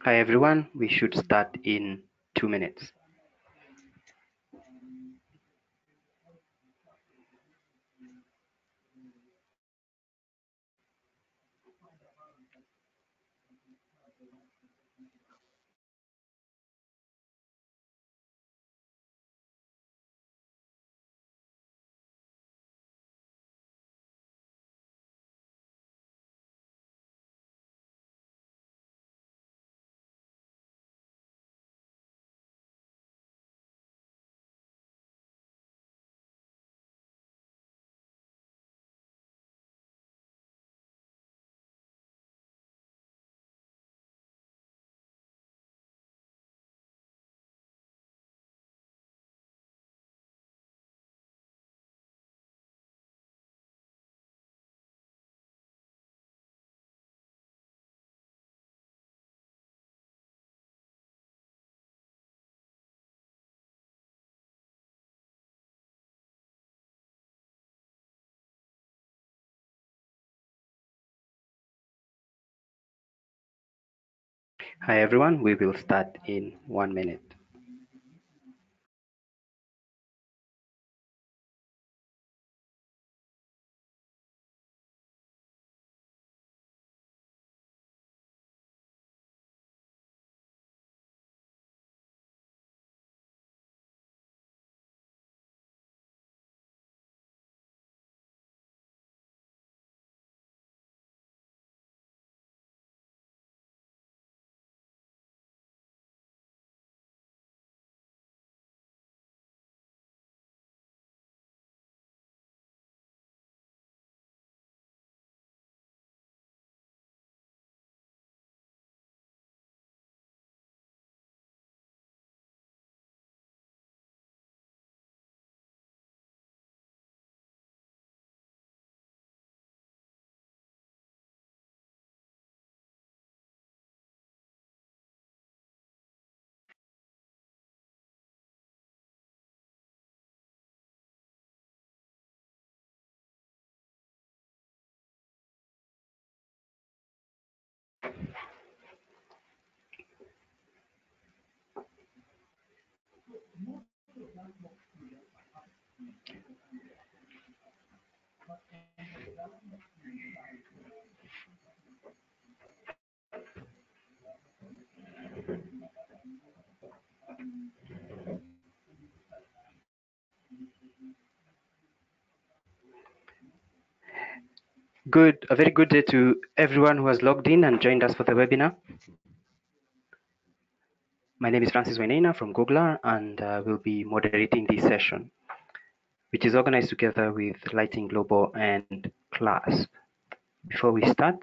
Hi everyone, we should start in 2 minutes. Hi everyone, we will start in 1 minute. A very good day to everyone who has logged in and joined us for the webinar. My name is Francis Wainaina from Googler and will be moderating this session, which is organized together with Lighting Global and CLASP. Before we start,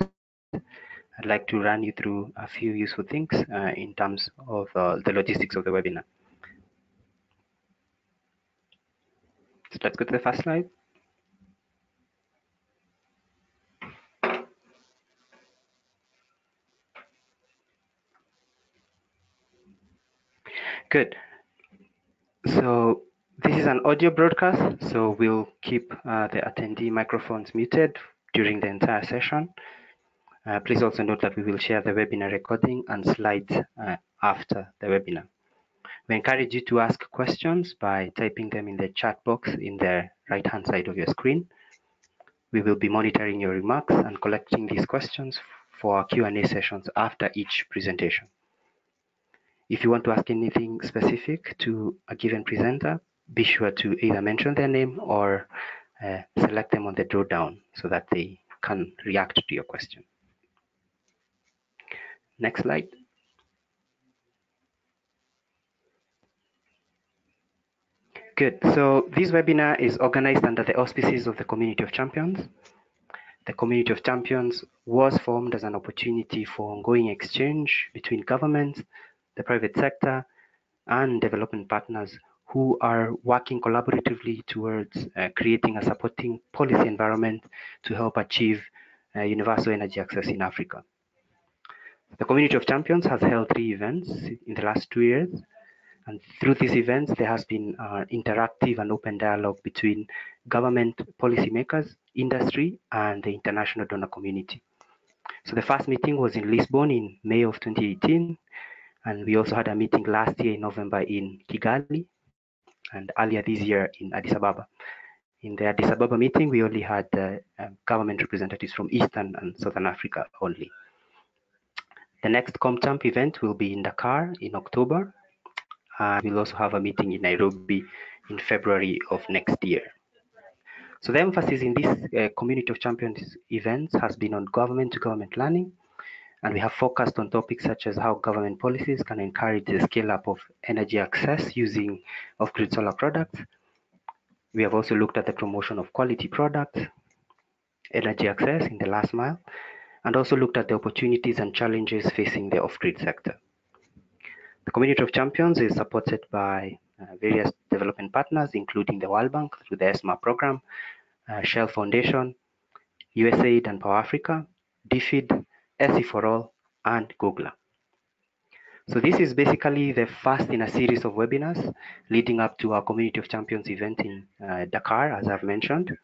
I'd like to run you through a few useful things in terms of the logistics of the webinar. So let's go to the first slide. Good. So this is an audio broadcast, so we'll keep the attendee microphones muted during the entire session. Please also note that we will share the webinar recording and slides after the webinar. We encourage you to ask questions by typing them in the chat box in the right-hand side of your screen. We will be monitoring your remarks and collecting these questions for our Q&A sessions after each presentation. If you want to ask anything specific to a given presenter, be sure to either mention their name or select them on the drawdown so that they can react to your question. Next slide. Good. So this webinar is organized under the auspices of the Community of Champions. The Community of Champions was formed as an opportunity for ongoing exchange between governments, the private sector, and development partners who are working collaboratively towards creating a supporting policy environment to help achieve universal energy access in Africa. The Community of Champions has held 3 events in the last 2 years. And through these events, there has been interactive and open dialogue between government policymakers, industry, and the international donor community. So the first meeting was in Lisbon in May of 2018, and we also had a meeting last year in November in Kigali, and earlier this year in Addis Ababa. In the Addis Ababa meeting, we only had government representatives from Eastern and Southern Africa only. The next ComChamp event will be in Dakar in October, and we'll also have a meeting in Nairobi in February of next year. So the emphasis in this Community of Champions events has been on government-to-government learning, and we have focused on topics such as how government policies can encourage the scale-up of energy access using off-grid solar products. We have also looked at the promotion of quality products, energy access in the last mile, and also looked at the opportunities and challenges facing the off-grid sector. The Community of Champions is supported by various development partners, including the World Bank through the ESMA program, Shell Foundation, USAID and Power Africa, DFID, SE for All, and Google. So this is basically the first in a series of webinars leading up to our Community of Champions event in Dakar, as I've mentioned.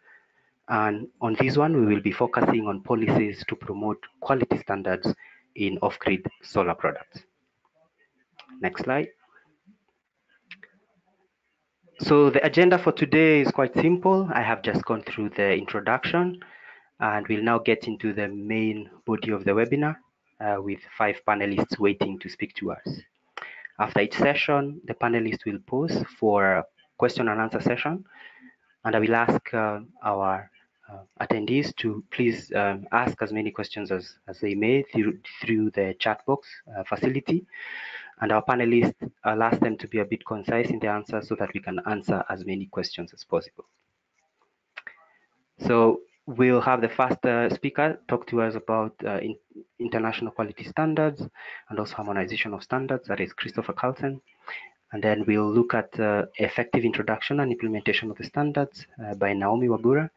And on this one, we will be focusing on policies to promote quality standards in off-grid solar products. Next slide. So the agenda for today is quite simple. I have just gone through the introduction, and we'll now get into the main body of the webinar with 5 panelists waiting to speak to us. After each session, the panelists will pause for a question and answer session, and I will ask our attendees to please ask as many questions as they may through the chat box facility. And our panelists, I'll ask them to be a bit concise in the answers so that we can answer as many questions as possible. So we'll have the first speaker talk to us about international quality standards and also harmonization of standards, that is Christopher Carlsen. And then we'll look at effective introduction and implementation of the standards by Naomi Wabura.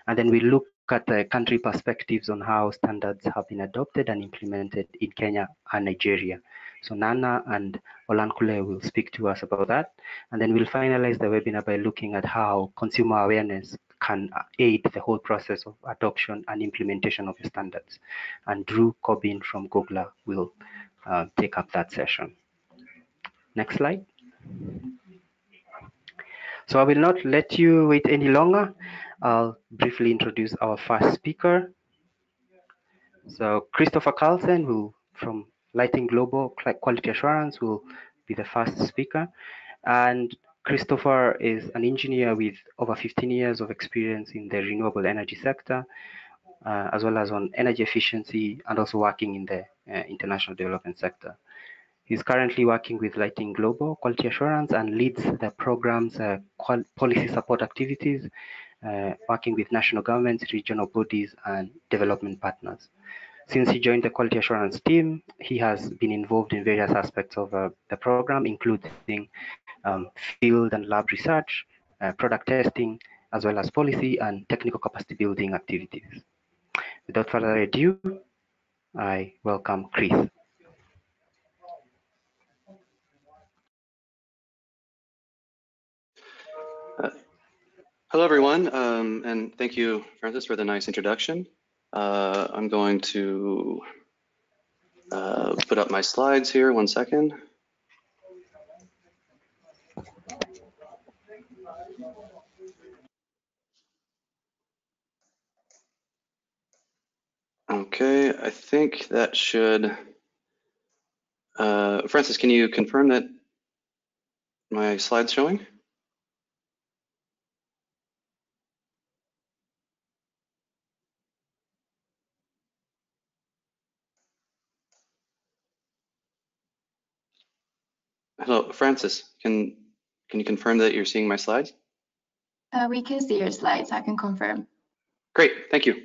And then we'll look at the country perspectives on how standards have been adopted and implemented in Kenya and Nigeria. So Nana and Olankule will speak to us about that. And then we'll finalize the webinar by looking at how consumer awareness can aid the whole process of adoption and implementation of the standards. And Drew Cobbin from Google will take up that session. Next slide. So I will not let you wait any longer. I'll briefly introduce our first speaker. So Christopher Carlsen, who from Lighting Global Quality Assurance, will be the first speaker. And Christopher is an engineer with over 15 years of experience in the renewable energy sector, as well as on energy efficiency and also working in the international development sector. He's currently working with Lighting Global Quality Assurance and leads the program's policy support activities, working with national governments, regional bodies, and development partners. Since he joined the quality assurance team, he has been involved in various aspects of the program, including field and lab research, product testing, as well as policy and technical capacity building activities. Without further ado, I welcome Chris. Hello, everyone, and thank you, Francis, for the nice introduction. I'm going to put up my slides here, 1 second. Okay, I think that should, Francis, can you confirm that my slide's showing? Hello, Francis, can you confirm that you're seeing my slides? We can see your slides, I can confirm. Great, thank you.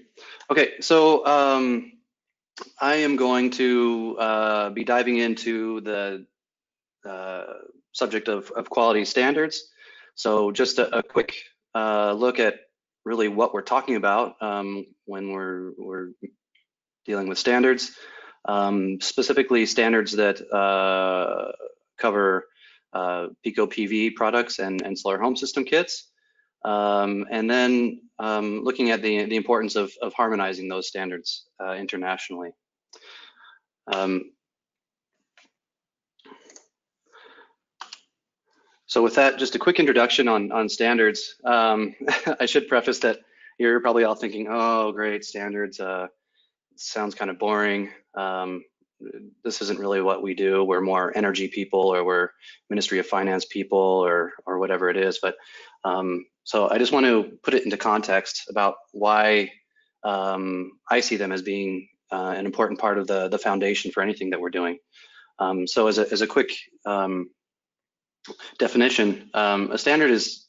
Okay, so I am going to be diving into the subject of quality standards. So just a quick look at really what we're talking about when we're dealing with standards, specifically standards that cover Pico PV products and solar home system kits. And then looking at the importance of harmonizing those standards internationally. So with that, just a quick introduction on standards. I should preface that you're probably all thinking, oh, great, standards, sounds kind of boring. This isn't really what we do. We're more energy people, or we're Ministry of Finance people, or whatever it is. But so I just want to put it into context about why I see them as being an important part of the foundation for anything that we're doing. So as a quick definition, a standard is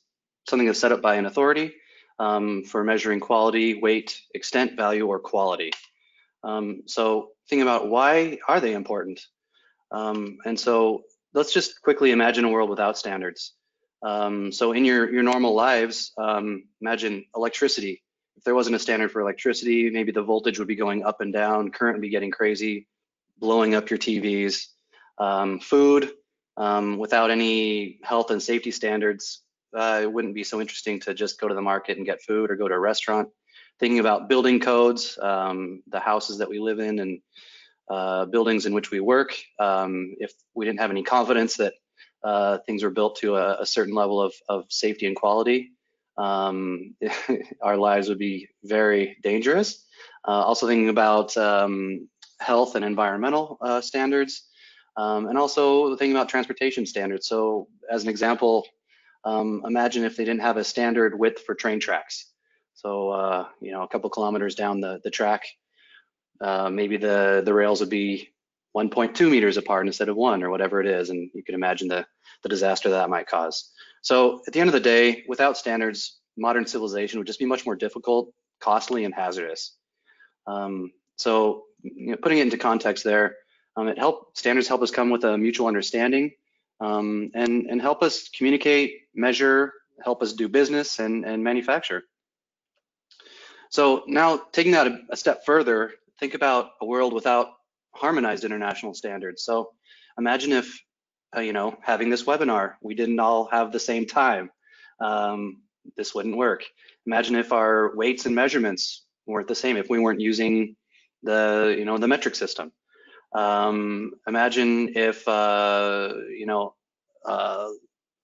something that's set up by an authority for measuring quality, weight, extent, value, or quality. So think about why are they important? And so let's just quickly imagine a world without standards. So in your normal lives, imagine electricity. If there wasn't a standard for electricity, maybe the voltage would be going up and down, current would be getting crazy, blowing up your TVs. Food, without any health and safety standards, it wouldn't be so interesting to just go to the market and get food or go to a restaurant. Thinking about building codes, the houses that we live in and buildings in which we work, if we didn't have any confidence that things were built to a certain level of safety and quality, our lives would be very dangerous. Also thinking about health and environmental standards, and also thinking about transportation standards. So as an example, imagine if they didn't have a standard width for train tracks. So, you know, a couple kilometers down the track, maybe the rails would be 1.2 meters apart instead of 1, or whatever it is. And you can imagine the disaster that might cause. So at the end of the day, without standards, modern civilization would just be much more difficult, costly, and hazardous. So you know, putting it into context there, standards help us come with a mutual understanding, and help us communicate, measure, help us do business and manufacture. So now taking that a step further, think about a world without harmonized international standards. So imagine if, you know, having this webinar, we didn't all have the same time. This wouldn't work. Imagine if our weights and measurements weren't the same, if we weren't using the, you know, the metric system. Imagine if, you know,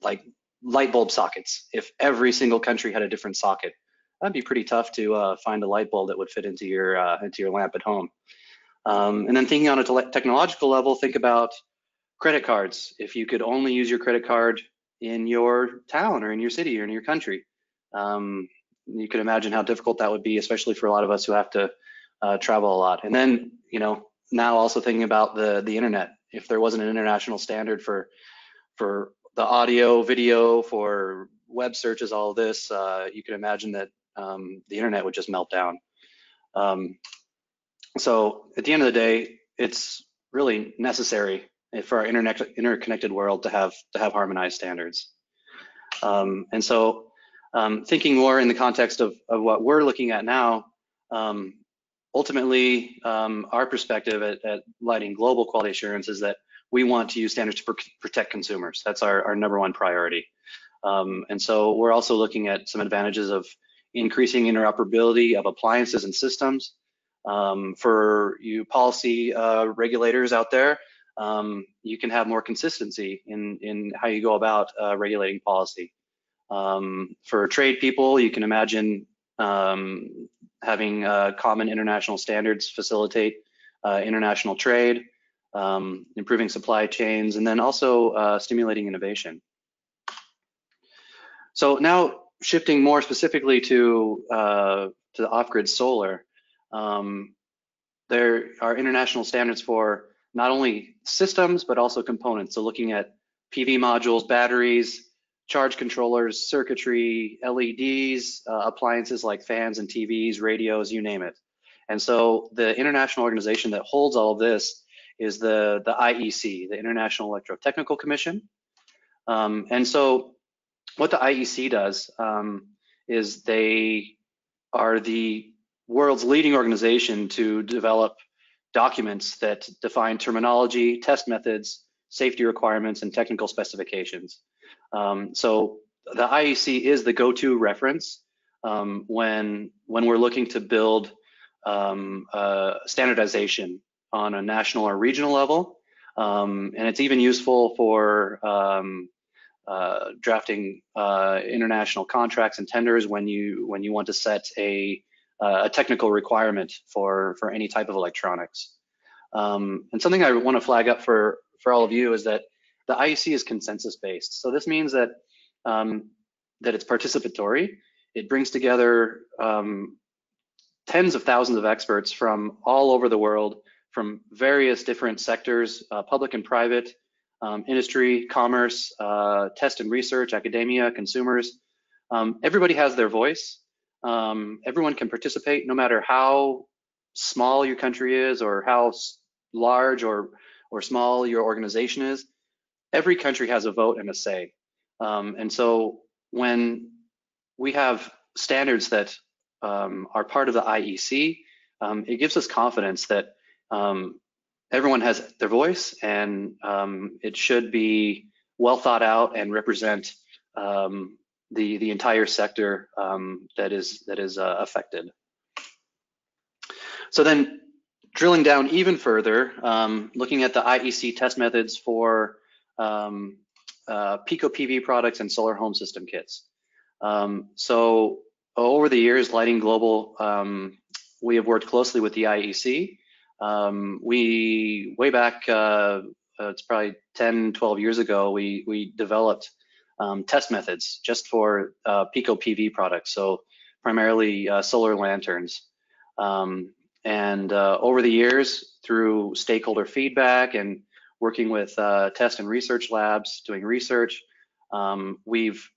like light bulb sockets, if every single country had a different socket. That'd be pretty tough to find a light bulb that would fit into your lamp at home. And then thinking on a technological level, think about credit cards. If you could only use your credit card in your town or in your city or in your country, you can imagine how difficult that would be, especially for a lot of us who have to travel a lot. And then, you know, now also thinking about the internet. If there wasn't an international standard for the audio, video, for web searches, all of this, you can imagine that the internet would just melt down. So at the end of the day, it's really necessary for our interconnected world to have harmonized standards. And so thinking more in the context of what we're looking at now, ultimately, our perspective at Lighting Global Quality Assurance is that we want to use standards to protect consumers. That's our #1 priority. And so we're also looking at some advantages of increasing interoperability of appliances and systems. For you policy regulators out there, you can have more consistency in how you go about regulating policy. For trade people, you can imagine having common international standards facilitate international trade, improving supply chains, and then also stimulating innovation. So now shifting more specifically to the off-grid solar, there are international standards for not only systems, but also components. So looking at PV modules, batteries, charge controllers, circuitry, LEDs, appliances like fans and TVs, radios, you name it. And so the international organization that holds all of this is the IEC, the International Electrotechnical Commission. And so what the IEC does is they are the world's leading organization to develop documents that define terminology, test methods, safety requirements, and technical specifications. So the IEC is the go-to reference when we're looking to build standardization on a national or regional level, and it's even useful for drafting international contracts and tenders when you want to set a technical requirement for any type of electronics. And something I want to flag up for all of you is that the IEC is consensus based. So this means that that it's participatory. It brings together tens of thousands of experts from all over the world, from various different sectors, public and private, industry, commerce, test and research, academia, consumers. Everybody has their voice. Everyone can participate, no matter how small your country is or how large or small your organization is. Every country has a vote and a say. And so when we have standards that are part of the IEC, it gives us confidence that everyone has their voice, and it should be well thought out and represent the entire sector that is affected. So then, drilling down even further, looking at the IEC test methods for Pico PV products and solar home system kits. So over the years, Lighting Global, we have worked closely with the IEC. We, way back, it's probably 10, 12 years ago, we developed test methods just for Pico PV products, so primarily solar lanterns. And over the years, through stakeholder feedback and working with test and research labs, doing research, we've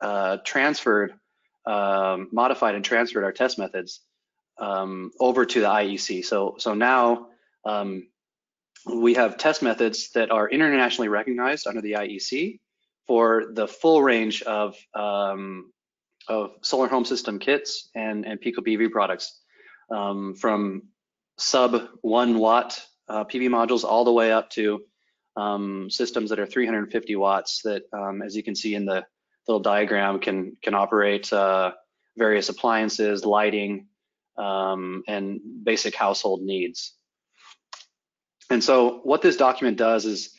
modified and transferred our test methods over to the IEC. So now we have test methods that are internationally recognized under the IEC for the full range of solar home system kits and Pico PV products, from sub 1 watt PV modules all the way up to systems that are 350 watts that, as you can see in the little diagram, can operate various appliances, lighting, and basic household needs. And so what this document does is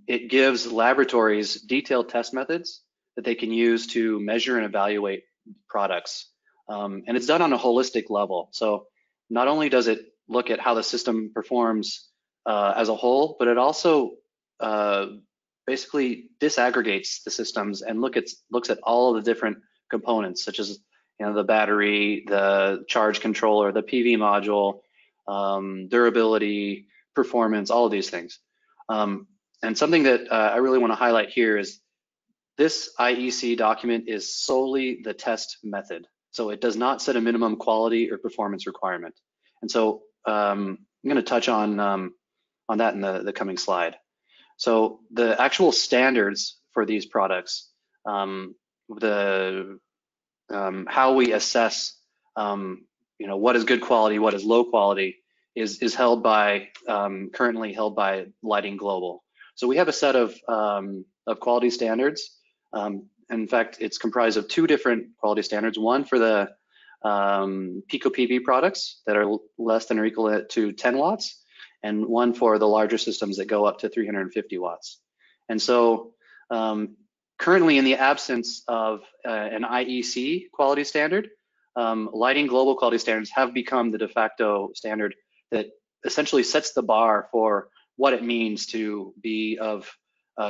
it gives laboratories detailed test methods that they can use to measure and evaluate products. And it's done on a holistic level. So not only does it look at how the system performs as a whole, but it also basically disaggregates the systems and looks at all of the different components, such as the battery, the charge controller, the PV module, durability, performance, all of these things. And something that I really want to highlight here is this IEC document is solely the test method. So it does not set a minimum quality or performance requirement. And so I'm going to touch on that in the coming slide. So the actual standards for these products, how we assess, what is good quality, what is low quality, is held by currently held by Lighting Global. So we have a set of quality standards. In fact, it's comprised of 2 different quality standards. One for the Pico PV products that are less than or equal to 10 watts, and one for the larger systems that go up to 350 watts. And so currently, in the absence of an IEC quality standard, Lighting Global quality standards have become the de facto standard that essentially sets the bar for what it means to be of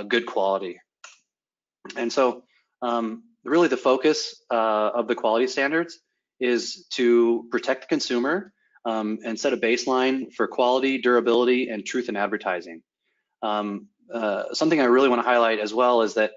good quality. And so really the focus of the quality standards is to protect the consumer and set a baseline for quality, durability, and truth in advertising. Something I really want to highlight as well is that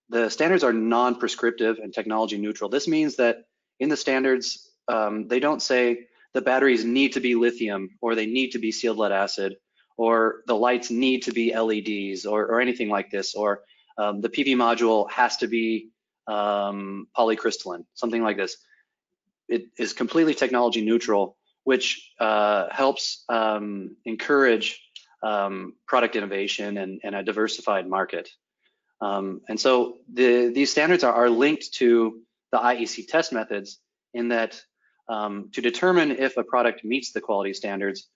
the standards are non-prescriptive and technology neutral. This means that in the standards, they don't say the batteries need to be lithium, or they need to be sealed lead acid, or the lights need to be LEDs, or anything like this, or the PV module has to be polycrystalline, something like this. It is completely technology neutral, which helps encourage product innovation and a diversified market. And so these standards are linked to the IEC test methods in that to determine if a product meets the quality standards,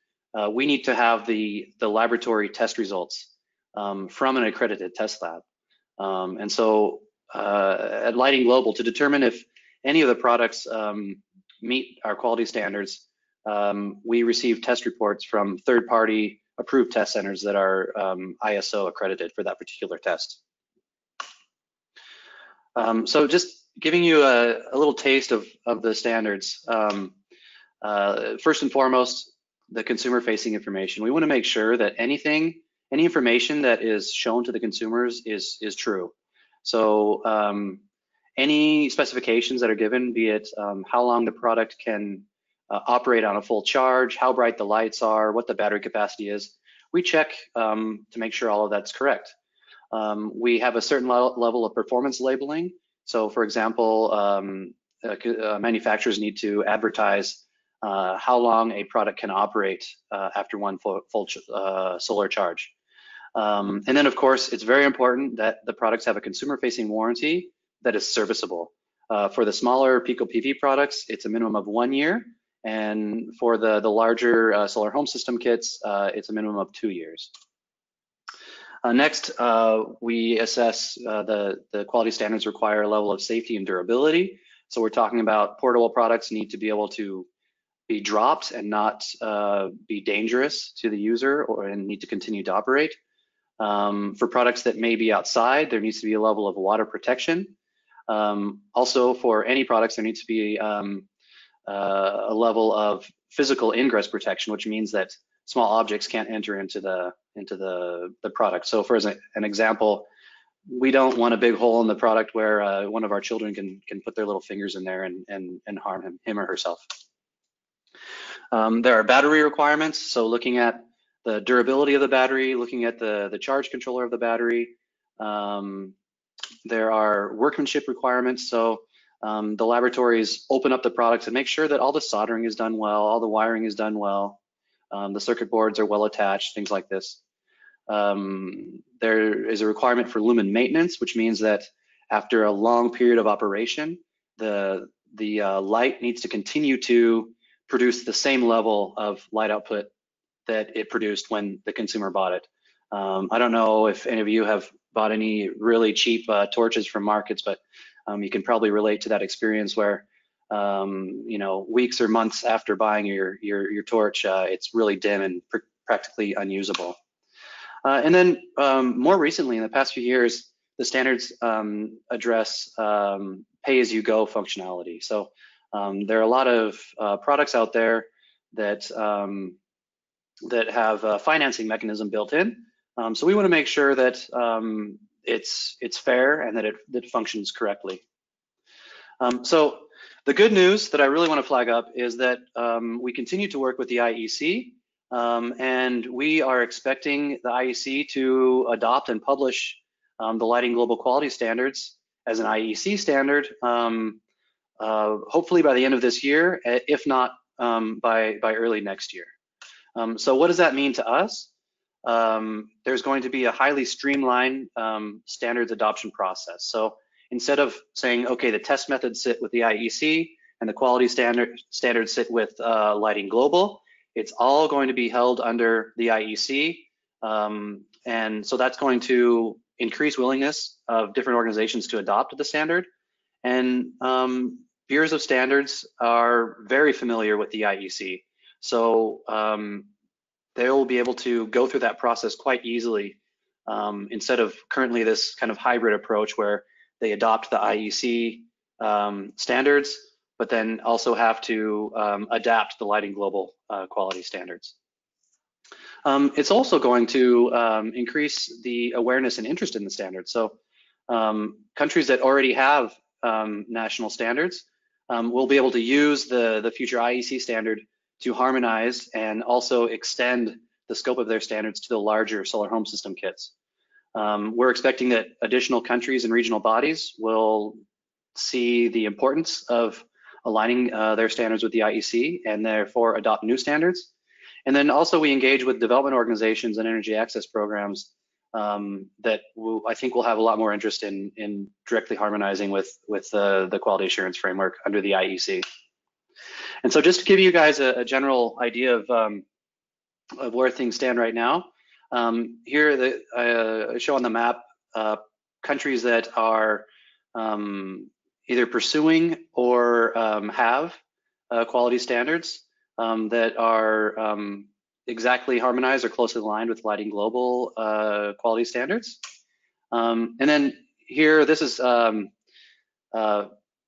we need to have the laboratory test results from an accredited test lab. And so at Lighting Global, to determine if any of the products meet our quality standards, we receive test reports from third-party approved test centers that are ISO accredited for that particular test. So just giving you a little taste of the standards. First and foremost, the consumer-facing information. We want to make sure that any information that is shown to the consumers is true. So any specifications that are given, be it how long the product can operate on a full charge, how bright the lights are, what the battery capacity is, we check to make sure all of that's correct. We have a certain level of performance labeling. So for example, manufacturers need to advertise how long a product can operate after one full solar charge. And then of course, it's very important that the products have a consumer-facing warranty that is serviceable. For the smaller Pico PV products, it's a minimum of 1 year. And for the larger solar home system kits, it's a minimum of 2 years. Next, we assess the quality standards require a level of safety and durability. So we're talking about portable products need to be able to be dropped and not be dangerous to the user and need to continue to operate. For products that may be outside, there needs to be a level of water protection. Also, for any products, there needs to be a level of physical ingress protection, which means that small objects can't enter into the product. So for an example, we don't want a big hole in the product where one of our children can put their little fingers in there and harm him or herself. There are battery requirements, so looking at the durability of the battery, looking at the charge controller of the battery. There are workmanship requirements, so the laboratories open up the products and make sure that all the soldering is done well, all the wiring is done well, the circuit boards are well attached, things like this. There is a requirement for lumen maintenance, which means that after a long period of operation, the light needs to continue to produce the same level of light output that it produced when the consumer bought it. I don't know if any of you have bought any really cheap torches from markets, but you can probably relate to that experience where you know, weeks or months after buying your torch, it's really dim and practically unusable. And then more recently, in the past few years, the standards address pay-as-you-go functionality. So there are a lot of products out there that have a financing mechanism built in. So we want to make sure that it's fair and that it functions correctly. So the good news that I really want to flag up is that we continue to work with the IEC, and we are expecting the IEC to adopt and publish the Lighting Global Quality Standards as an IEC standard, hopefully by the end of this year, if not by early next year. So what does that mean to us? There's going to be a highly streamlined standards adoption process. So instead of saying, okay, the test methods sit with the IEC and the quality standards sit with Lighting Global, it's all going to be held under the IEC. And so that's going to increase willingness of different organizations to adopt the standard. And bureaus of standards are very familiar with the IEC. So they will be able to go through that process quite easily instead of currently this kind of hybrid approach where they adopt the IEC standards, but then also have to adapt the Lighting Global quality standards. It's also going to increase the awareness and interest in the standards. So countries that already have national standards will be able to use the future IEC standard to harmonize and also extend the scope of their standards to the larger solar home system kits. We're expecting that additional countries and regional bodies will see the importance of aligning their standards with the IEC and therefore adopt new standards. And then also we engage with development organizations and energy access programs that I think will have a lot more interest in directly harmonizing with the quality assurance framework under the IEC. And so just to give you guys a general idea of where things stand right now, here I show on the map countries that are either pursuing or have quality standards that are exactly harmonized or closely aligned with Lighting Global quality standards. And then here, this is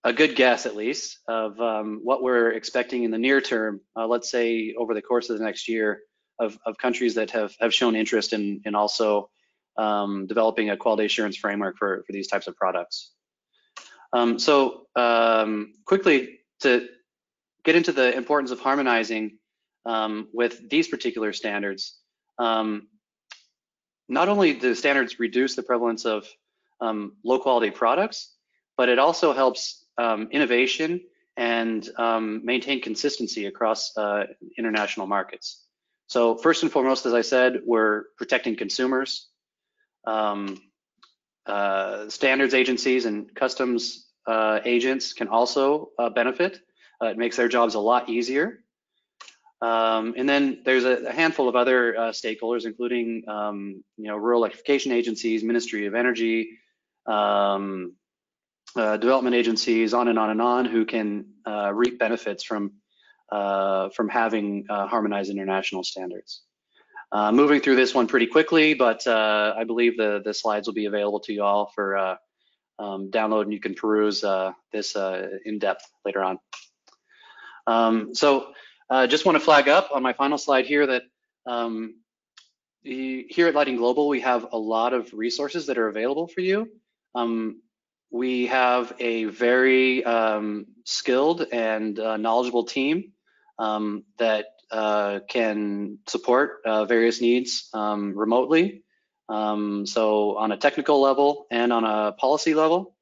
a good guess, at least, of what we're expecting in the near term, let's say over the course of the next year, of countries that have shown interest in also developing a quality assurance framework for these types of products. Quickly, to get into the importance of harmonizing with these particular standards, not only do standards reduce the prevalence of low quality products, but it also helps innovation and maintain consistency across international markets. So first and foremost, as I said, we're protecting consumers. Standards agencies and customs agents can also benefit. It makes their jobs a lot easier. And then there's a handful of other stakeholders, including rural electrification agencies, Ministry of Energy, development agencies, on and on and on, who can reap benefits from having harmonized international standards. Moving through this one pretty quickly, but I believe the slides will be available to you all for download, and you can peruse this in depth later on. Just want to flag up on my final slide here that here at Lighting Global, we have a lot of resources that are available for you. We have a very skilled and knowledgeable team that can support various needs remotely. So on a technical level and on a policy level,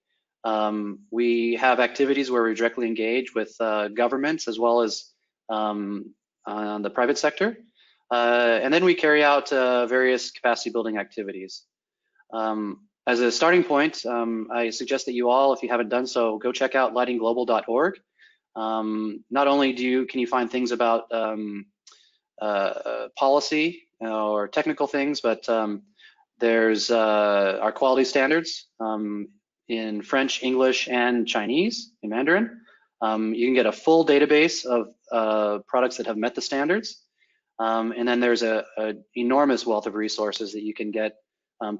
we have activities where we directly engage with governments as well as on the private sector. And then we carry out various capacity building activities. As a starting point, I suggest that you all, if you haven't done so, go check out lightingglobal.org. Not only can you find things about policy or technical things, but there's our quality standards in French, English, and Chinese, in Mandarin. You can get a full database of products that have met the standards. And then there's an enormous wealth of resources that you can get,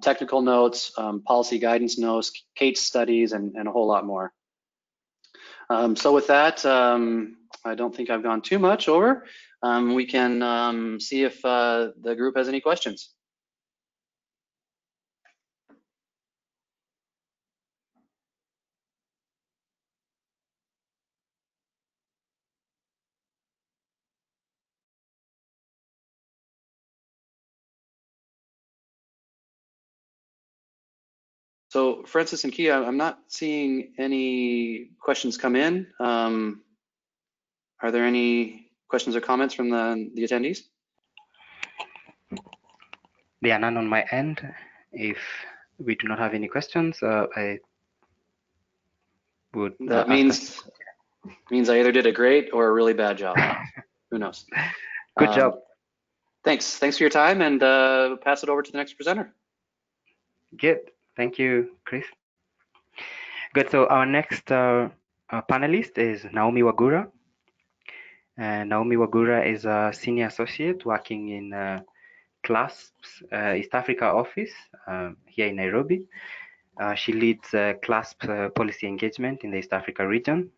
technical notes, policy guidance notes, case studies, and a whole lot more. So with that, I don't think I've gone too much over. We can see if the group has any questions. So Francis and Kia, I'm not seeing any questions come in. Are there any questions or comments from the attendees? There are none on my end. If we do not have any questions, I would. That means I either did a great or a really bad job. Who knows? Good job. Thanks for your time, and pass it over to the next presenter. Good. Thank you, Chris. Good. So our next panelist is Naomi Wagura. Naomi Wagura is a senior associate working in CLASP's East Africa office here in Nairobi. She leads CLASP policy engagement in the East Africa region.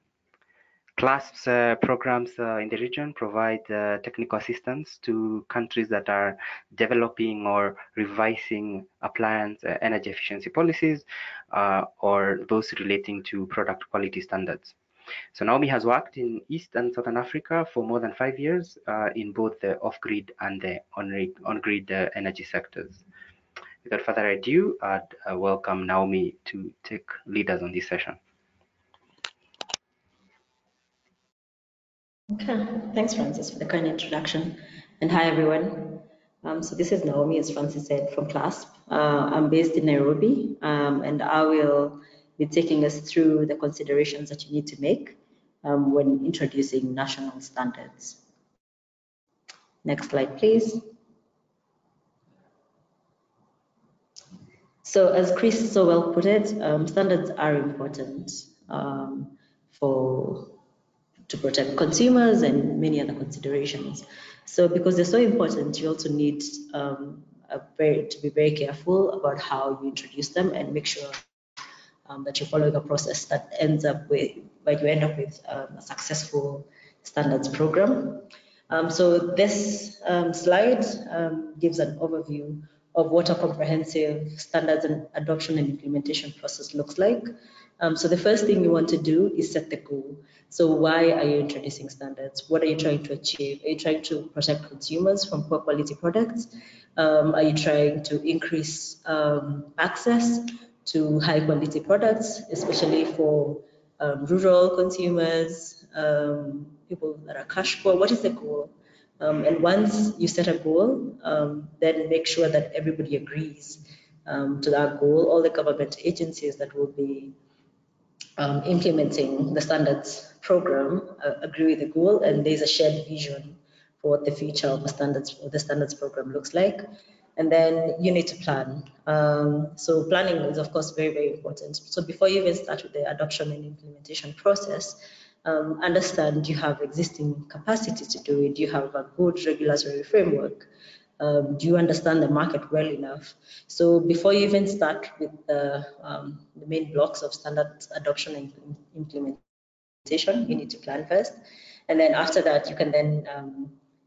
CLASP's programs in the region provide technical assistance to countries that are developing or revising appliance energy efficiency policies or those relating to product quality standards. So Naomi has worked in East and Southern Africa for more than 5 years in both the off-grid and the on-grid energy sectors. Without further ado, I'd welcome Naomi to take lead us on this session. Okay, thanks Francis for the kind introduction. And hi, everyone. So this is Naomi, as Francis said, from CLASP. I'm based in Nairobi, and I will be taking us through the considerations that you need to make when introducing national standards. Next slide, please. So as Chris so well put it, standards are important to protect consumers and many other considerations. So because they're so important, you also need to be very careful about how you introduce them and make sure that you're following a process that ends up with, you end up with a successful standards program. So this slide gives an overview of what a comprehensive standards and adoption and implementation process looks like. So the first thing you want to do is set the goal. So why are you introducing standards? What are you trying to achieve? Are you trying to protect consumers from poor quality products? Are you trying to increase access to high quality products, especially for rural consumers, people that are cash poor? What is the goal? And once you set a goal, then make sure that everybody agrees to that goal. All the government agencies that will be implementing the standards program agree with the goal, and there's a shared vision for what the future of the standards program looks like. And then you need to plan. So planning is of course very, very important. So before you even start with the adoption and implementation process, understand you have existing capacity to do it. You have a good regulatory framework. Do you understand the market well enough? So before you even start with the main blocks of standard adoption and implementation, you need to plan first. And then after that, you can then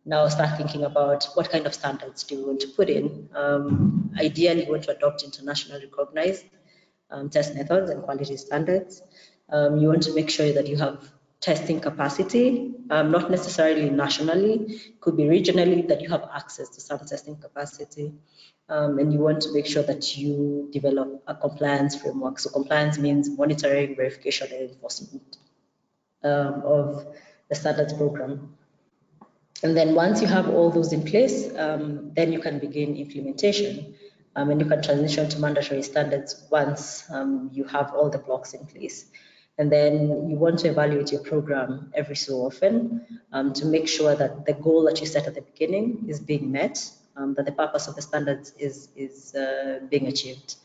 now start thinking about what kind of standards do you want to put in. Ideally, you want to adopt internationally recognized test methods and quality standards. You want to make sure that you have testing capacity, not necessarily nationally, could be regionally, that you have access to some testing capacity. And you want to make sure that you develop a compliance framework. So compliance means monitoring, verification, and enforcement of the standards program. And then once you have all those in place, then you can begin implementation. And you can transition to mandatory standards once you have all the blocks in place. And then you want to evaluate your program every so often to make sure that the goal that you set at the beginning is being met, that the purpose of the standards is being achieved.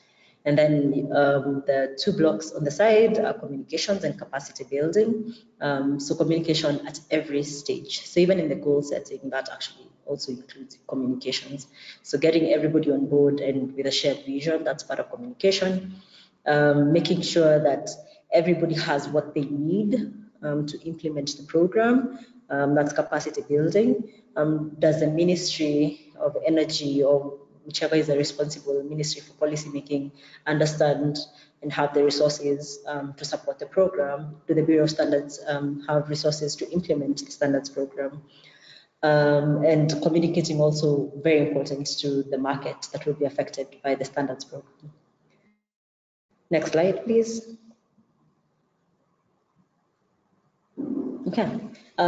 And then the two blocks on the side are communications and capacity building. So communication at every stage. So even in the goal setting, that actually also includes communications. So getting everybody on board and with a shared vision, that's part of communication. Making sure that everybody has what they need to implement the program. That's capacity building. Does the Ministry of Energy or whichever is the responsible ministry for policy making understand and have the resources to support the program? Do the Bureau of Standards have resources to implement the standards program? And communicating also very important to the market that will be affected by the standards program. Next slide, please. Okay,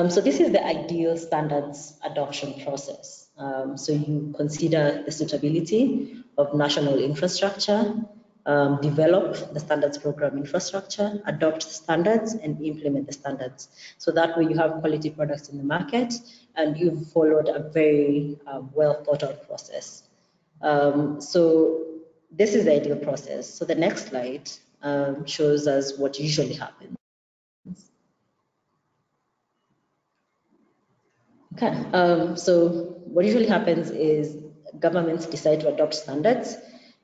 so this is the ideal standards adoption process. So you consider the suitability of national infrastructure, develop the standards program infrastructure, adopt standards, and implement the standards. So that way you have quality products in the market and you've followed a very well thought out process. So this is the ideal process. So the next slide shows us what usually happens. Okay, so what usually happens is governments decide to adopt standards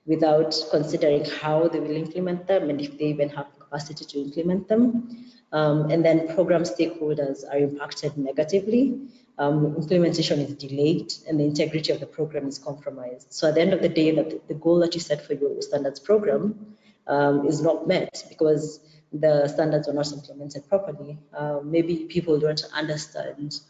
without considering how they will implement them and if they even have capacity to implement them. And then program stakeholders are impacted negatively. Implementation is delayed and the integrity of the program is compromised. So at the end of the day, the goal that you set for your standards program is not met because the standards are not implemented properly. Maybe people don't understand,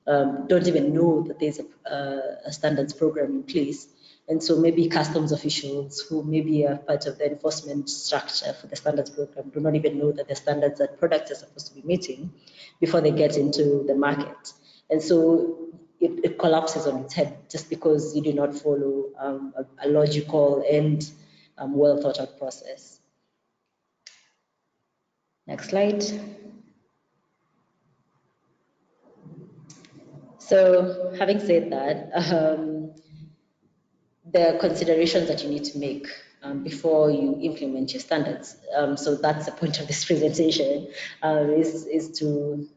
don't even know that there's a standards program in place. And so maybe customs officials who maybe are part of the enforcement structure for the standards program do not even know that the standards that products are supposed to be meeting before they get into the market. And so it collapses on its head just because you do not follow a logical and well thought out process. Next slide. So having said that, there are considerations that you need to make before you implement your standards. So that's the point of this presentation, is to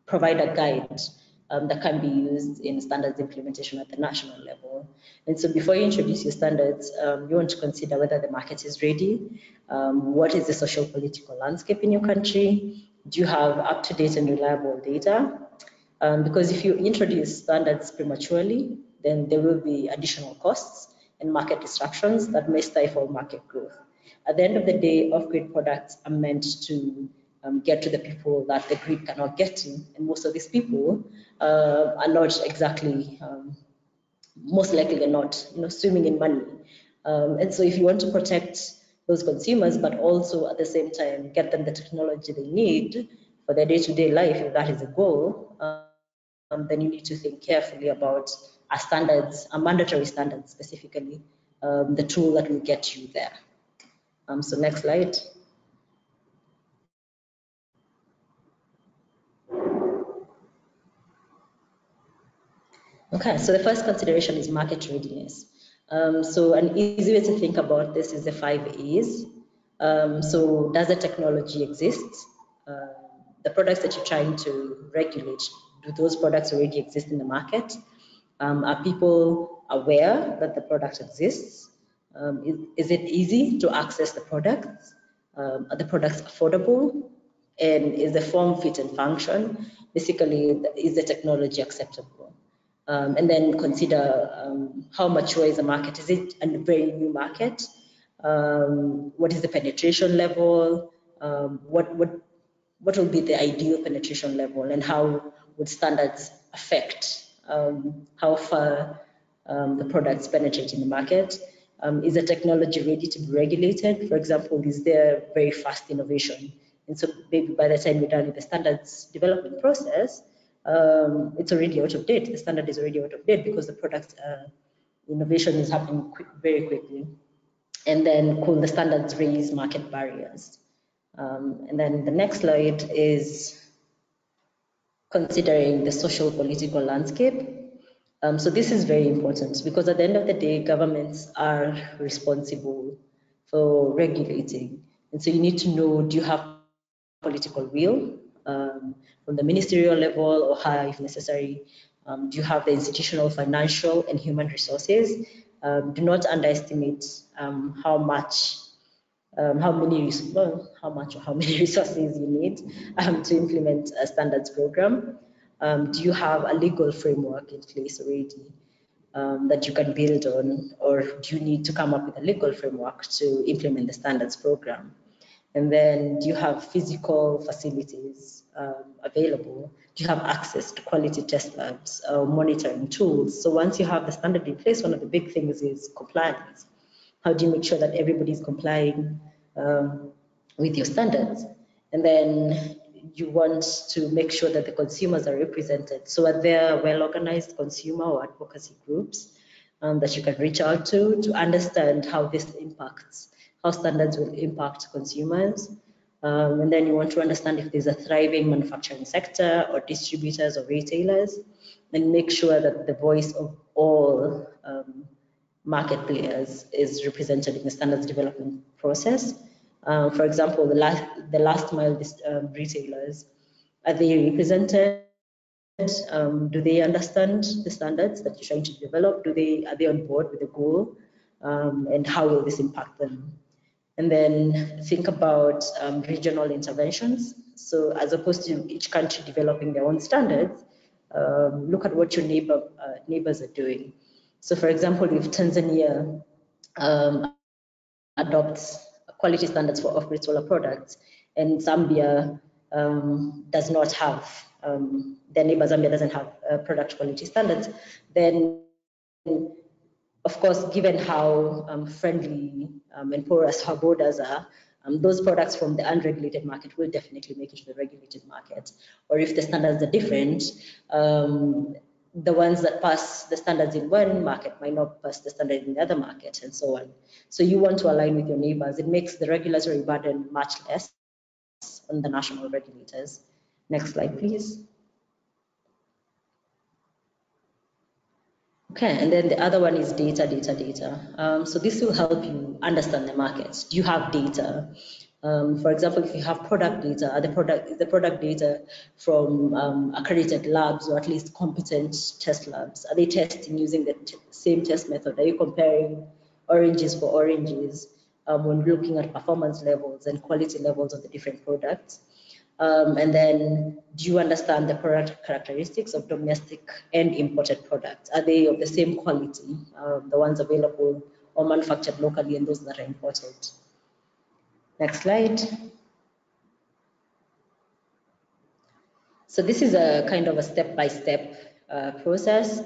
provide a guide that can be used in standards implementation at the national level. And so before you introduce your standards, you want to consider whether the market is ready, what is the social political landscape in your country, do you have up-to-date and reliable data? Because if you introduce standards prematurely, then there will be additional costs and market disruptions that may stifle market growth. At the end of the day, off-grid products are meant to get to the people that the grid cannot get to, and most of these people are not exactly, most likely they're not, swimming in money. And so if you want to protect those consumers, but also at the same time get them the technology they need for their day-to-day life, if that is a goal, then you need to think carefully about our standards, our mandatory standards specifically, the tool that will get you there. So next slide. Okay, so the first consideration is market readiness. So an easy way to think about this is the 5 A's. So does the technology exist? The products that you're trying to regulate, do those products already exist in the market? Are people aware that the product exists? Is it easy to access the products? Are the products affordable? And is the form, fit, and function? Basically, is the technology acceptable? And then consider how mature is the market. Is it a very new market? What is the penetration level? What will be the ideal penetration level, and how would standards affect how far the products penetrate in the market? Is the technology ready to be regulated? For example, is there very fast innovation? And so maybe by the time you're done with the standards development process, it's already out of date. The standard is already out of date because the product innovation is happening very quickly. And then could the standards raise market barriers? And then the next slide is considering the social political landscape. So this is very important because at the end of the day, governments are responsible for regulating. And so you need to know, do you have political will from the ministerial level or higher if necessary? Do you have the institutional, financial, and human resources? Do not underestimate how many resources you need to implement a standards program. Do you have a legal framework in place already that you can build on, or do you need to come up with a legal framework to implement the standards program? And then do you have physical facilities available? Do you have access to quality test labs, monitoring tools? So once you have the standard in place, one of the big things is compliance. How do you make sure that everybody is complying with your standards? And then you want to make sure that the consumers are represented. So are there well-organized consumer or advocacy groups that you can reach out to understand how this impacts, how standards will impact consumers? And then you want to understand if there's a thriving manufacturing sector or distributors or retailers, and make sure that the voice of all market players is represented in the standards development process. For example, the last mile retailers, are they represented? Do they understand the standards that you're trying to develop? Are they on board with the goal? And how will this impact them? And then think about regional interventions. So as opposed to each country developing their own standards, look at what your neighbors are doing. So for example, if Tanzania adopts quality standards for off-grid solar products, and Zambia does not have, their neighbor Zambia doesn't have product quality standards, then of course, given how friendly and porous our borders are, those products from the unregulated market will definitely make it to the regulated market. Or if the standards are different, the ones that pass the standards in one market might not pass the standard in the other market, and so on. So you want to align with your neighbors. It makes the regulatory burden much less on the national regulators. Next slide, please. Okay, and then the other one is data. So this will help you understand the market. Do you have data? For example, if you have product data, is the product data from accredited labs or at least competent test labs? Are they testing using the same test method? Are you comparing oranges for oranges when looking at performance levels and quality levels of the different products? And then, do you understand the product characteristics of domestic and imported products? Are they of the same quality, the ones available or manufactured locally and those that are imported? Next slide. So this is a kind of a step-by-step process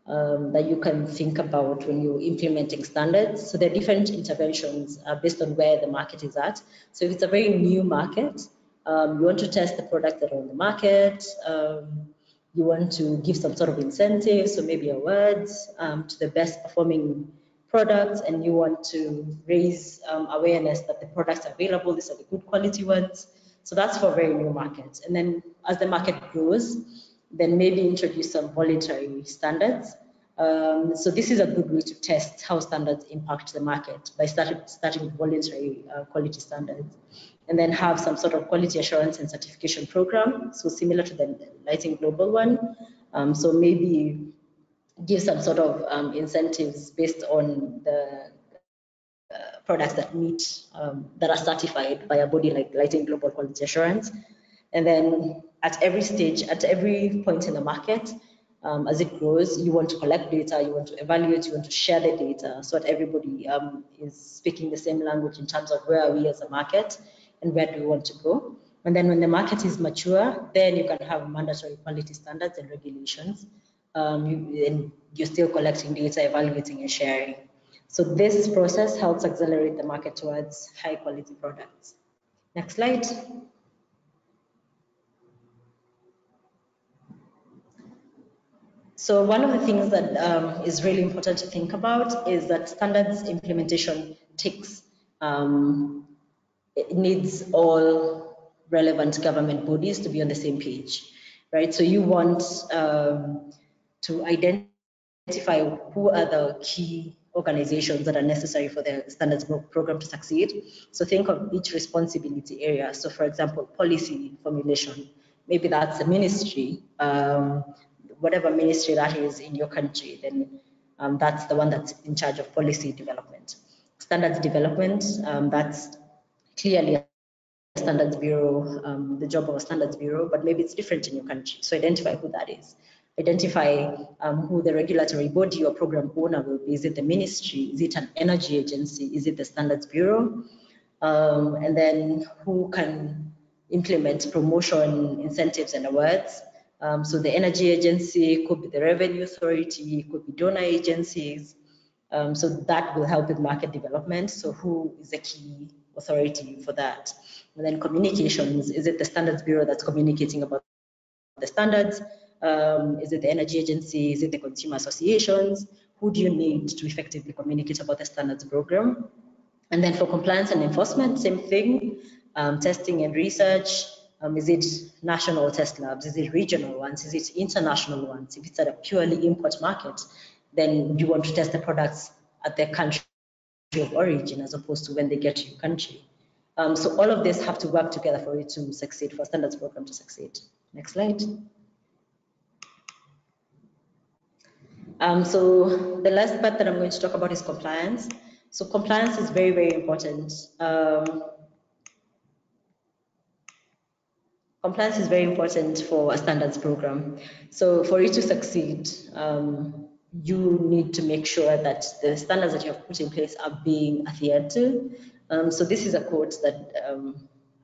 that you can think about when you're implementing standards. So there are different interventions based on where the market is at. So if it's a very new market, you want to test the products that are on the market. You want to give some sort of incentives, so maybe awards to the best performing products, and you want to raise awareness that the products are available, these are the good quality ones. So that's for very new markets. And then as the market grows, then maybe introduce some voluntary standards. So this is a good way to test how standards impact the market by starting with voluntary quality standards, and then have some sort of quality assurance and certification program, so similar to the Lighting Global one. So maybe give some sort of incentives based on the products that meet, that are certified by a body like Lighting Global Quality Assurance. And then at every stage, at every point in the market, as it grows, you want to collect data, you want to evaluate, you want to share the data so that everybody is speaking the same language in terms of where are we as a market and where do we want to go. And then when the market is mature, then you can have mandatory quality standards and regulations. And you're still collecting data, evaluating and sharing. So this process helps accelerate the market towards high quality products. Next slide. So one of the things that is really important to think about is that standards implementation takes, it needs all relevant government bodies to be on the same page, right? So you want to identify who are the key organizations that are necessary for the standards program to succeed. So think of each responsibility area. So for example, policy formulation, maybe that's a ministry, whatever ministry that is in your country, then that's the one that's in charge of policy development. Standards development, that's clearly a standards bureau, the job of a standards bureau, but maybe it's different in your country. So identify who that is. Identify who the regulatory body or program owner will be. Is it the ministry? Is it an energy agency? Is it the standards bureau? And then who can implement promotion incentives and awards? So the energy agency could be the revenue authority, could be donor agencies. So that will help with market development. So who is the key authority for that? And then communications, is it the standards bureau that's communicating about the standards? Is it the energy agency? Is it the consumer associations? Who do you need to effectively communicate about the standards program? And then for compliance and enforcement, same thing, testing and research. Is it national test labs? Is it regional ones? Is it international ones? If it's at a purely import market, then you want to test the products at their country of origin as opposed to when they get to your country. So all of this have to work together for it to succeed, for a standards program to succeed. Next slide. So the last part that I'm going to talk about is compliance. So compliance is very, very important. Compliance is very important for a standards program. So for it to succeed, you need to make sure that the standards that you have put in place are being adhered to. So this is a quote that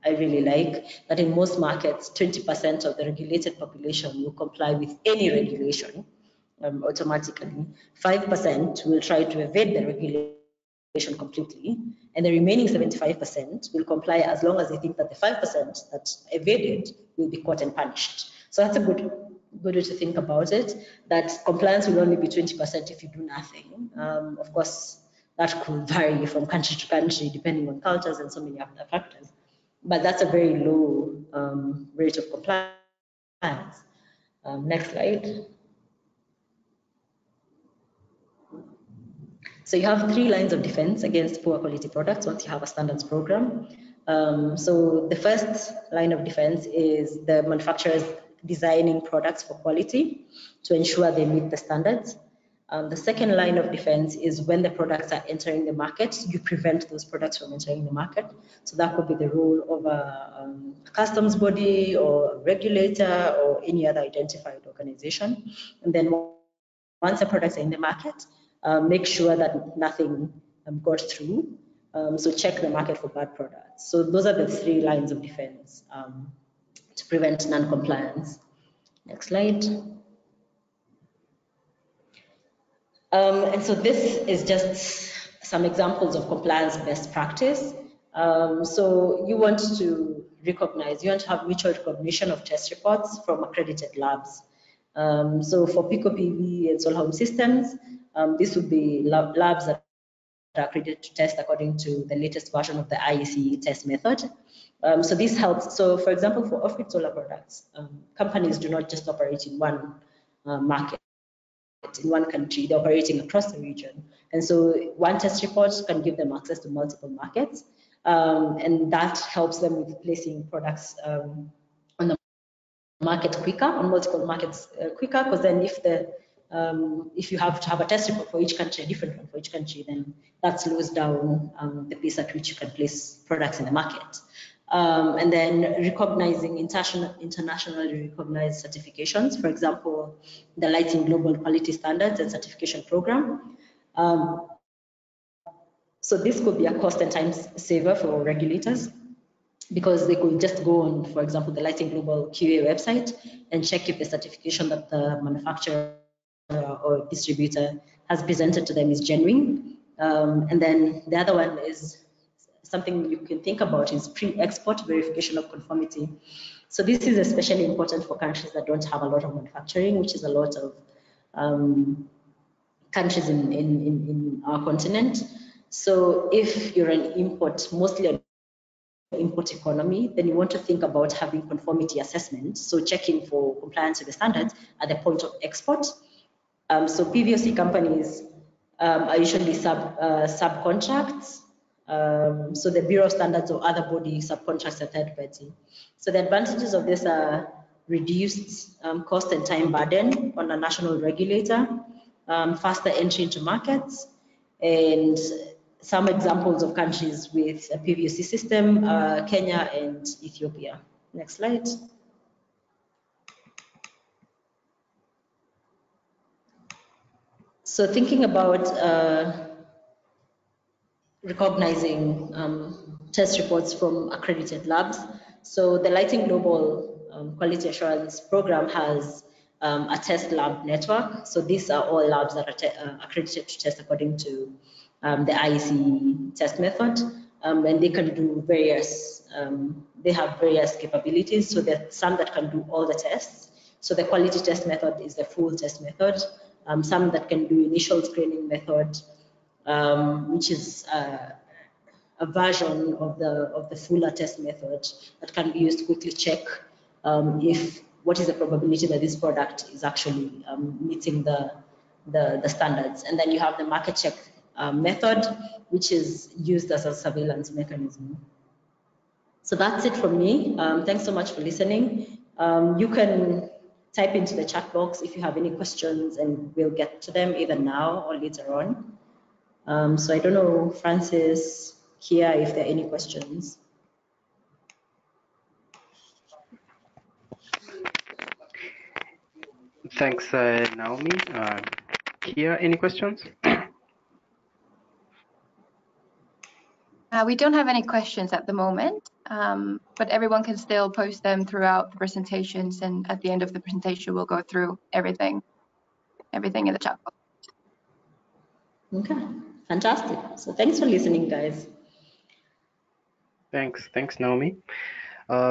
I really like, that in most markets, 20% of the regulated population will comply with any regulation automatically. 5% will try to evade the regulation completely, and the remaining 75% will comply as long as they think that the 5% that evaded will be caught and punished. So that's a good good way to think about it, that compliance will only be 20% if you do nothing. Of course, that could vary from country to country depending on cultures and so many other factors. But that's a very low rate of compliance. Next slide. So you have 3 lines of defense against poor quality products once you have a standards program. So the first line of defense is the manufacturers designing products for quality to ensure they meet the standards. The second line of defense is when the products are entering the market, you prevent those products from entering the market. So that could be the role of a customs body or a regulator or any other identified organization. And then once the products are in the market, make sure that nothing goes through. So check the market for bad products. So those are the 3 lines of defense to prevent non-compliance. Next slide. And so this is just some examples of compliance best practice. So you want to recognize, you want to have mutual recognition of test reports from accredited labs. So for Pico PV and Solar Home Systems, this would be labs that are accredited to test according to the latest version of the IEC Test Method. So this helps. So for example, for off-grid solar products, companies do not just operate in one market, in one country, they're operating across the region. And so one test report can give them access to multiple markets. And that helps them with placing products on the market quicker, on multiple markets quicker, because then if you have to have a test report for each country, a different one for each country, then that slows down the pace at which you can place products in the market. And then recognizing internationally recognized certifications, for example, the Lighting Global Quality Standards and Certification Program. So this could be a cost and time saver for regulators, because they could just go on, for example, the Lighting Global QA website and check if the certification that the manufacturer or distributor has presented to them is genuine. And then the other one is something you can think about is pre-export verification of conformity. So this is especially important for countries that don't have a lot of manufacturing, which is a lot of countries in our continent. So if you're an import, mostly an import economy, then you want to think about having conformity assessment. So checking for compliance with the standards at the point of export. So PVOC companies are usually subcontracts. So the Bureau of Standards or other body subcontracts a third party. So the advantages of this are reduced cost and time burden on a national regulator, faster entry into markets, and some examples of countries with a PVOC system, Kenya and Ethiopia. Next slide. So thinking about recognizing test reports from accredited labs. So the Lighting Global Quality Assurance Program has a test lab network. So these are all labs that are accredited to test according to the IEC test method. And they can do various, they have various capabilities. So there are some that can do all the tests. So the quality test method is the full test method. Some that can do initial screening method, which is a version of the fuller test method that can be used to quickly check if what is the probability that this product is actually meeting the standards. And then you have the market check method, which is used as a surveillance mechanism. So that's it from me. Thanks so much for listening. You can type into the chat box if you have any questions, and we'll get to them either now or later on. So I don't know, Francis, Kia, if there are any questions. Thanks, Naomi. Kia, any questions? We don't have any questions at the moment, but everyone can still post them throughout the presentations, and at the end of the presentation, we'll go through everything in the chat box. Okay, fantastic. So thanks for listening, guys. Thanks, Naomi.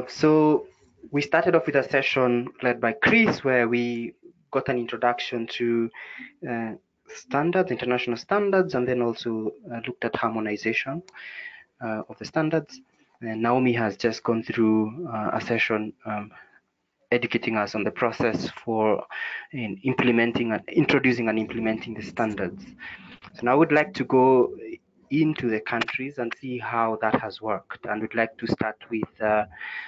So we started off with a session led by Chris, where we got an introduction to standards, international standards, and then also looked at harmonization of the standards. And Naomi has just gone through a session educating us on the process for implementing and introducing and implementing the standards. So now I would like to go into the countries and see how that has worked. And we'd like to start with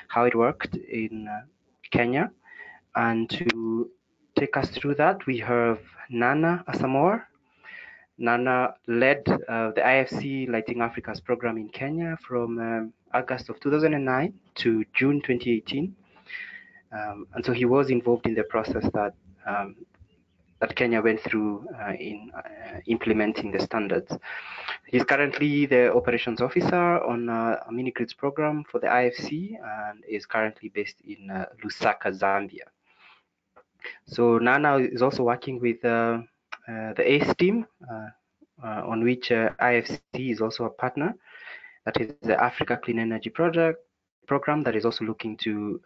how it worked in Kenya. And to take us through that, we have Nana Asamoah. Nana led the IFC Lighting Africa's program in Kenya from August of 2009 to June 2018. And so he was involved in the process that that Kenya went through in implementing the standards. He's currently the operations officer on a mini grids program for the IFC and is currently based in Lusaka, Zambia. So Nana is also working with the ACE team, on which IFC is also a partner. That is the Africa Clean Energy program that is also looking to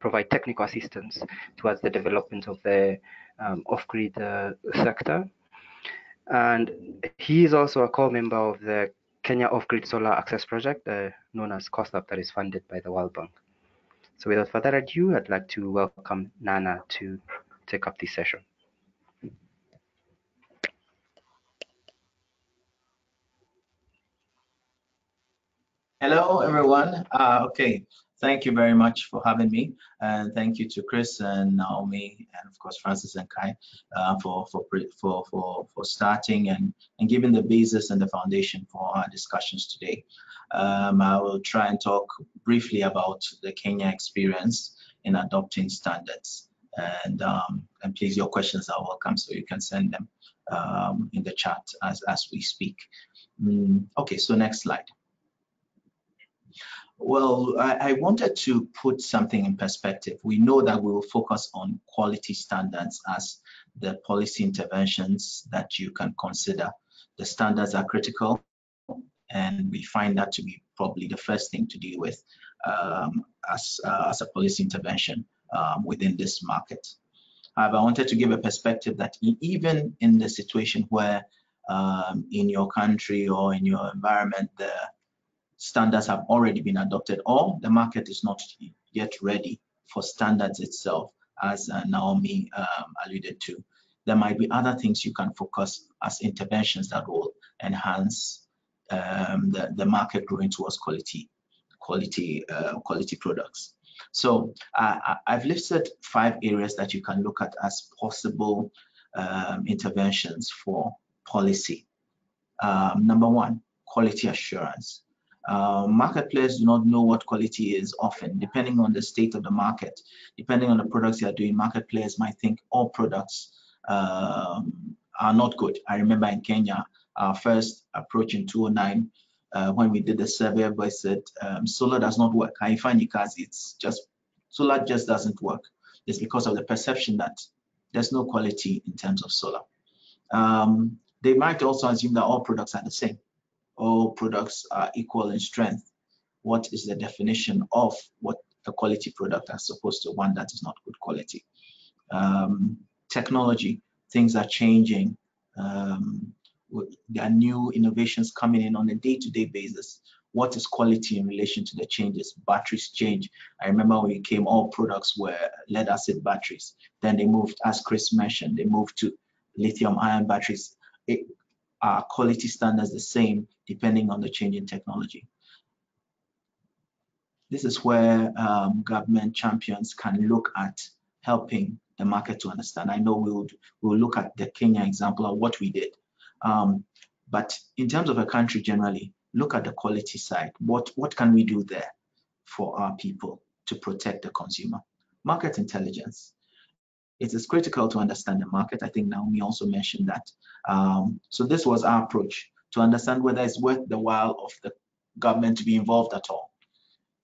provide technical assistance towards the development of the off-grid sector. And he is also a core member of the Kenya Off-Grid Solar Access Project, known as COSAP, that is funded by the World Bank. So without further ado, I'd like to welcome Nana to take up this session. Hello, everyone. Okay, thank you very much for having me, and thank you to Chris and Naomi, and of course Francis and Kai for starting and giving the basis and the foundation for our discussions today. I will try and talk briefly about the Kenya experience in adopting standards, and please, your questions are welcome, so you can send them in the chat as we speak. Okay, so next slide. Well, I wanted to put something in perspective. We know that we will focus on quality standards as the policy interventions that you can consider. The standards are critical, and we find that to be probably the first thing to deal with as a policy intervention within this market. However, I wanted to give a perspective that even in the situation where in your country or in your environment, the standards have already been adopted, or the market is not yet ready for standards itself, as Naomi alluded to. There might be other things you can focus as interventions that will enhance the market growing towards quality products. So I've listed 5 areas that you can look at as possible interventions for policy. Number 1, quality assurance. Market players do not know what quality is often, depending on the state of the market, depending on the products they are doing. Market players might think all products are not good. I remember in Kenya, our first approach in 2009, when we did the survey, everybody said solar does not work. It's just solar just doesn't work. It's because of the perception that there's no quality in terms of solar. They might also assume that all products are the same. All products are equal in strength. What is the definition of what a quality product as opposed to one that is not good quality? Technology, things are changing. There are new innovations coming in on a day-to-day basis. What is quality in relation to the changes? Batteries change. I remember when we came, all products were lead acid batteries. Then they moved, as Chris mentioned, they moved to lithium-ion batteries. Are quality standards the same depending on the change in technology? This is where government champions can look at helping the market to understand. I know we'll look at the Kenya example of what we did. But in terms of a country generally, look at the quality side. What can we do there for our people to protect the consumer? Market intelligence. It is critical to understand the market. I think Naomi also mentioned that. So this was our approach, to understand whether it's worth the while of the government to be involved at all.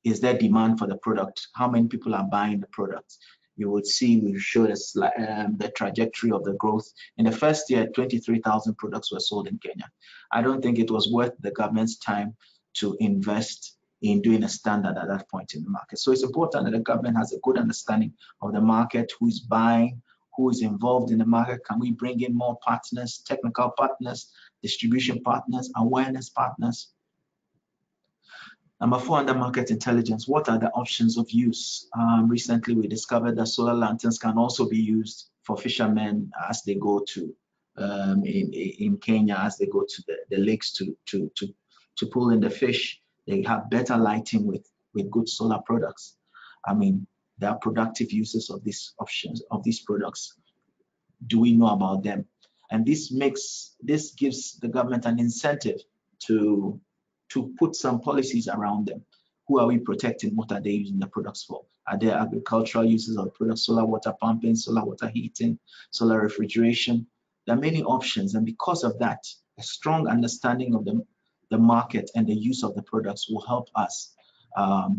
Is there demand for the product? How many people are buying the product? You would see, we showed us the trajectory of the growth. In the first year, 23,000 products were sold in Kenya. I don't think it was worth the government's time to invest in doing a standard at that point in the market. So it's important that the government has a good understanding of the market, who is buying, who is involved in the market. Can we bring in more partners, technical partners, distribution partners, awareness partners? Number 4, under market intelligence, what are the options of use? Recently, we discovered that solar lanterns can also be used for fishermen as they go to, in Kenya, as they go to the lakes to pull in the fish. They have better lighting with good solar products. I mean, there are productive uses of these options, of these products. Do we know about them? And this gives the government an incentive to put some policies around them. Who are we protecting? What are they using the products for? Are there agricultural uses of products, solar water pumping, solar water heating, solar refrigeration? There are many options, and because of that, a strong understanding of the market and the use of the products will help us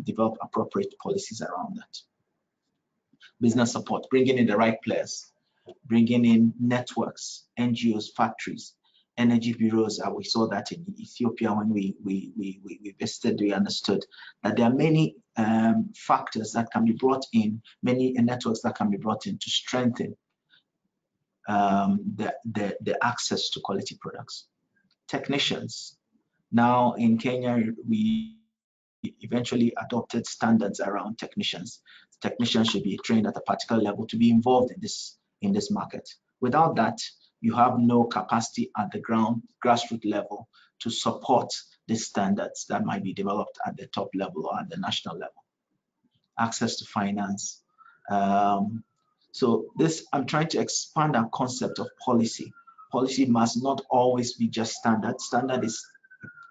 develop appropriate policies around that. Business support, bringing in the right players, bringing in networks, NGOs, factories, energy bureaus. We saw that in Ethiopia when we visited. We understood that there are many factors that can be brought in, many networks that can be brought in to strengthen the access to quality products. Technicians. Now in Kenya, we eventually adopted standards around technicians. Technicians should be trained at a particular level to be involved in this market. Without that, you have no capacity at the grassroots level to support the standards that might be developed at the top level or at the national level. Access to finance. So I'm trying to expand our concept of policy. Policy must not always be just standard. Standard is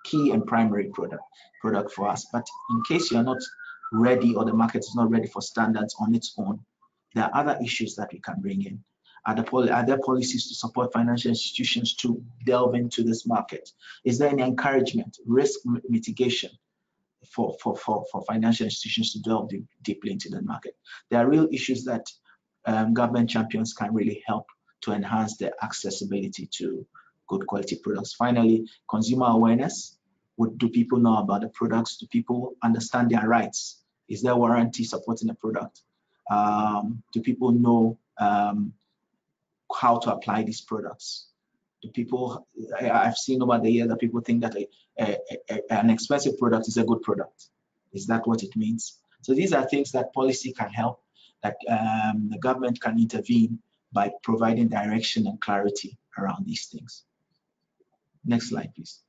key and primary product for us. But in case you're not ready or the market is not ready for standards on its own, there are other issues that we can bring in. Are there policies to support financial institutions to delve into this market? Is there any encouragement, risk mitigation for financial institutions to delve deeply into the market? There are real issues that government champions can really help to enhance their accessibility to good quality products. Finally, consumer awareness. Do people know about the products? Do people understand their rights? Is there warranty supporting the product? Do people know how to apply these products? Do people, I've seen over the years that people think that an expensive product is a good product. Is that what it means? So these are things that policy can help, that the government can intervene by providing direction and clarity around these things. Next slide, please.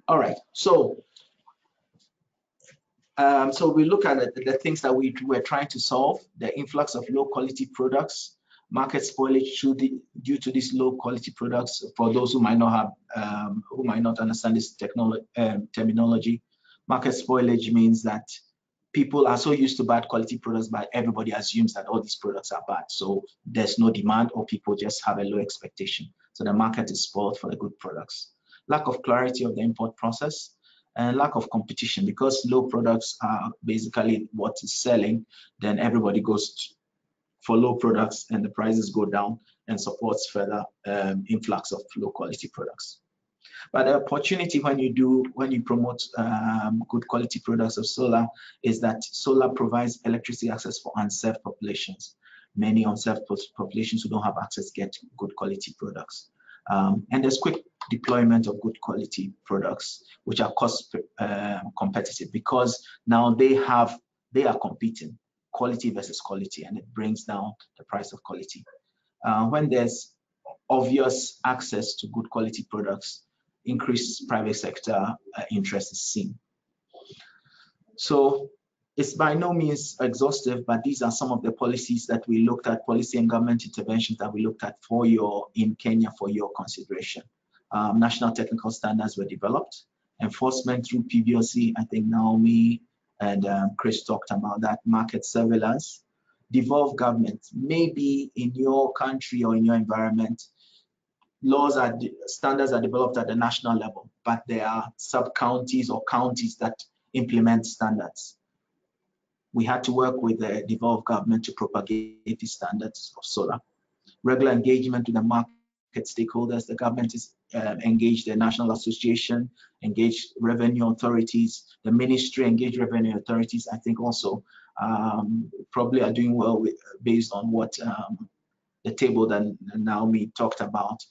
All right, so we look at the things that we're trying to solve: the influx of low quality products, market spoilage due to these low quality products. For those who might not have, who might not understand this terminology, market spoilage means that people are so used to bad quality products, but everybody assumes that all these products are bad. So there's no demand, or people just have a low expectation. So the market is spoiled for the good products. Lack of clarity of the import process, and lack of competition. Because low products are basically what is selling, then everybody goes for low products and the prices go down, and supports further influx of low quality products. But the opportunity when you promote good quality products of solar is that solar provides electricity access for unserved populations. Many unserved populations who don't have access get good quality products. And there's quick deployment of good quality products, which are cost competitive, because now they are competing, quality versus quality, and it brings down the price of quality. When there's obvious access to good quality products, increased private sector interest is seen. So it's by no means exhaustive, but these are some of the policies that we looked at, policy and government interventions that we looked at in Kenya for your consideration. National technical standards were developed. Enforcement through PBOC, I think Naomi and Chris talked about that. Market surveillance. Devolved government. Maybe in your country or in your environment, standards are developed at the national level, but there are sub-counties or counties that implement standards. We had to work with the devolved government to propagate the standards of solar. Regular engagement with the market stakeholders. The government is engaged, the National Association engaged revenue authorities, the ministry engaged revenue authorities. I think also probably are doing well based on what the table that Naomi talked about.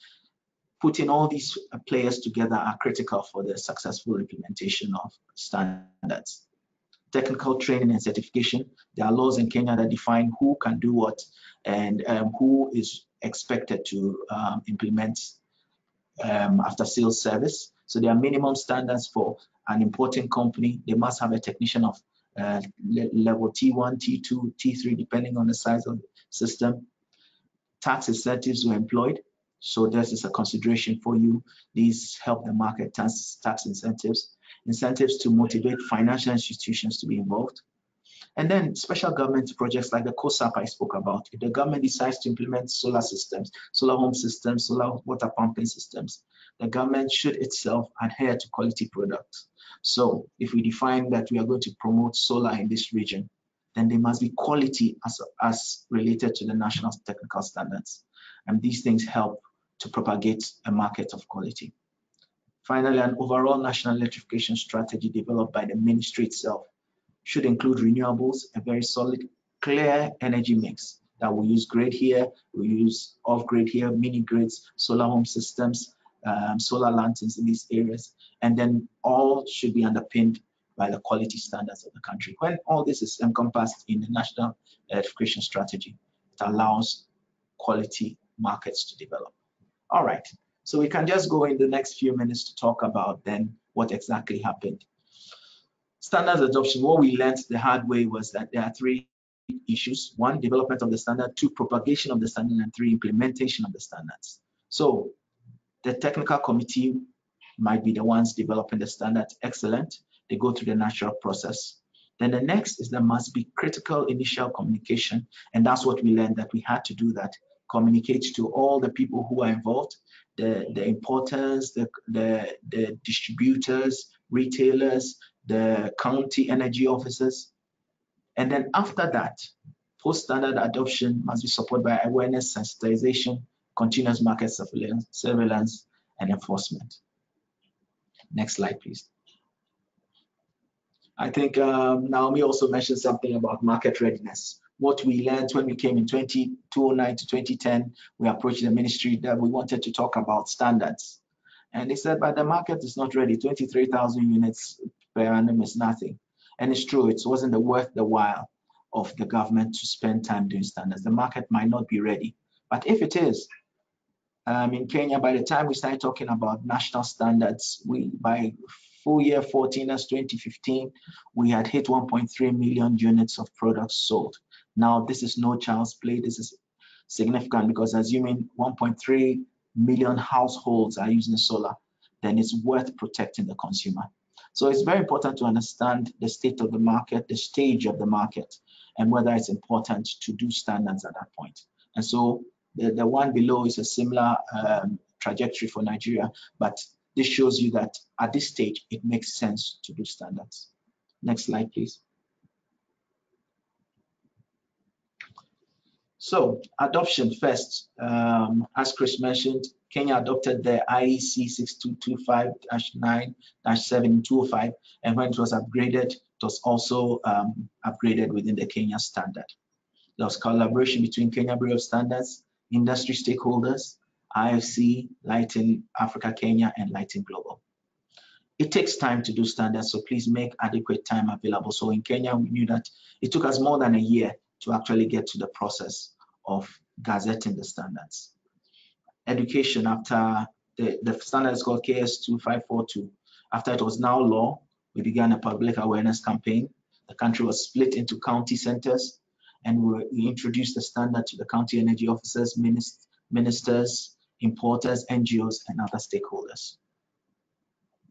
Putting all these players together are critical for the successful implementation of standards. Technical training and certification. There are laws in Kenya that define who can do what and who is expected to implement after sales service. So there are minimum standards for an importing company. They must have a technician of level T1, T2, T3, depending on the size of the system. Tax incentives were employed. So this is a consideration for you. These help the market, tax incentives. Incentives to motivate financial institutions to be involved. And then special government projects like the COSAP I spoke about. If the government decides to implement solar systems, solar home systems, solar water pumping systems, the government should itself adhere to quality products. So if we define that we are going to promote solar in this region, then there must be quality as related to the national technical standards. And these things help to propagate a market of quality. Finally, an overall national electrification strategy developed by the ministry itself should include renewables, a very solid, clear energy mix that will use grid here, we'll use off-grid here, mini grids, solar home systems, solar lanterns in these areas, and then all should be underpinned by the quality standards of the country. When all this is encompassed in the national electrification strategy, it allows quality markets to develop. All right, so we can just go in the next few minutes to talk about then what exactly happened. Standards adoption, what we learned the hard way was that there are three issues. One, development of the standard. Two, propagation of the standard. And three, implementation of the standards. So the technical committee might be the ones developing the standard. Excellent. They go through the natural process. Then the next is there must be critical initial communication. And that's what we learned, that we had to do that. Communicate to all the people who are involved, the importers, the distributors, retailers, the county energy officers. And then after that, post-standard adoption must be supported by awareness, sensitization, continuous market surveillance, and enforcement. Next slide, please. I think Naomi also mentioned something about market readiness. What we learned when we came in 2009 to 2010, we approached the ministry that we wanted to talk about standards. And they said, but the market is not ready. 23,000 units per annum is nothing. And it's true, it wasn't worth the while of the government to spend time doing standards. The market might not be ready. But if it is, in Kenya, by the time we started talking about national standards, by full year 14, that's 2015, we had hit 1.3 million units of products sold. Now, this is no child's play. This is significant because assuming 1.3 million households are using solar, then it's worth protecting the consumer. So it's very important to understand the state of the market, the stage of the market, and whether it's important to do standards at that point. And so the one below is a similar trajectory for Nigeria, but this shows you that at this stage, it makes sense to do standards. Next slide, please. So adoption first, as Chris mentioned, Kenya adopted the IEC 6225-9-7 in 2005, and when it was upgraded, it was also upgraded within the Kenya standard. There was collaboration between Kenya Bureau of Standards, industry stakeholders, IFC, Lighting Africa Kenya, and Lighting Global. It takes time to do standards, so please make adequate time available. So in Kenya, we knew that it took us more than a year to actually get to the process of gazetting the standards. Education, after the standard is called KS 2542. After it was now law, we began a public awareness campaign. The country was split into county centers, and we introduced the standard to the county energy officers, ministers, importers, NGOs, and other stakeholders.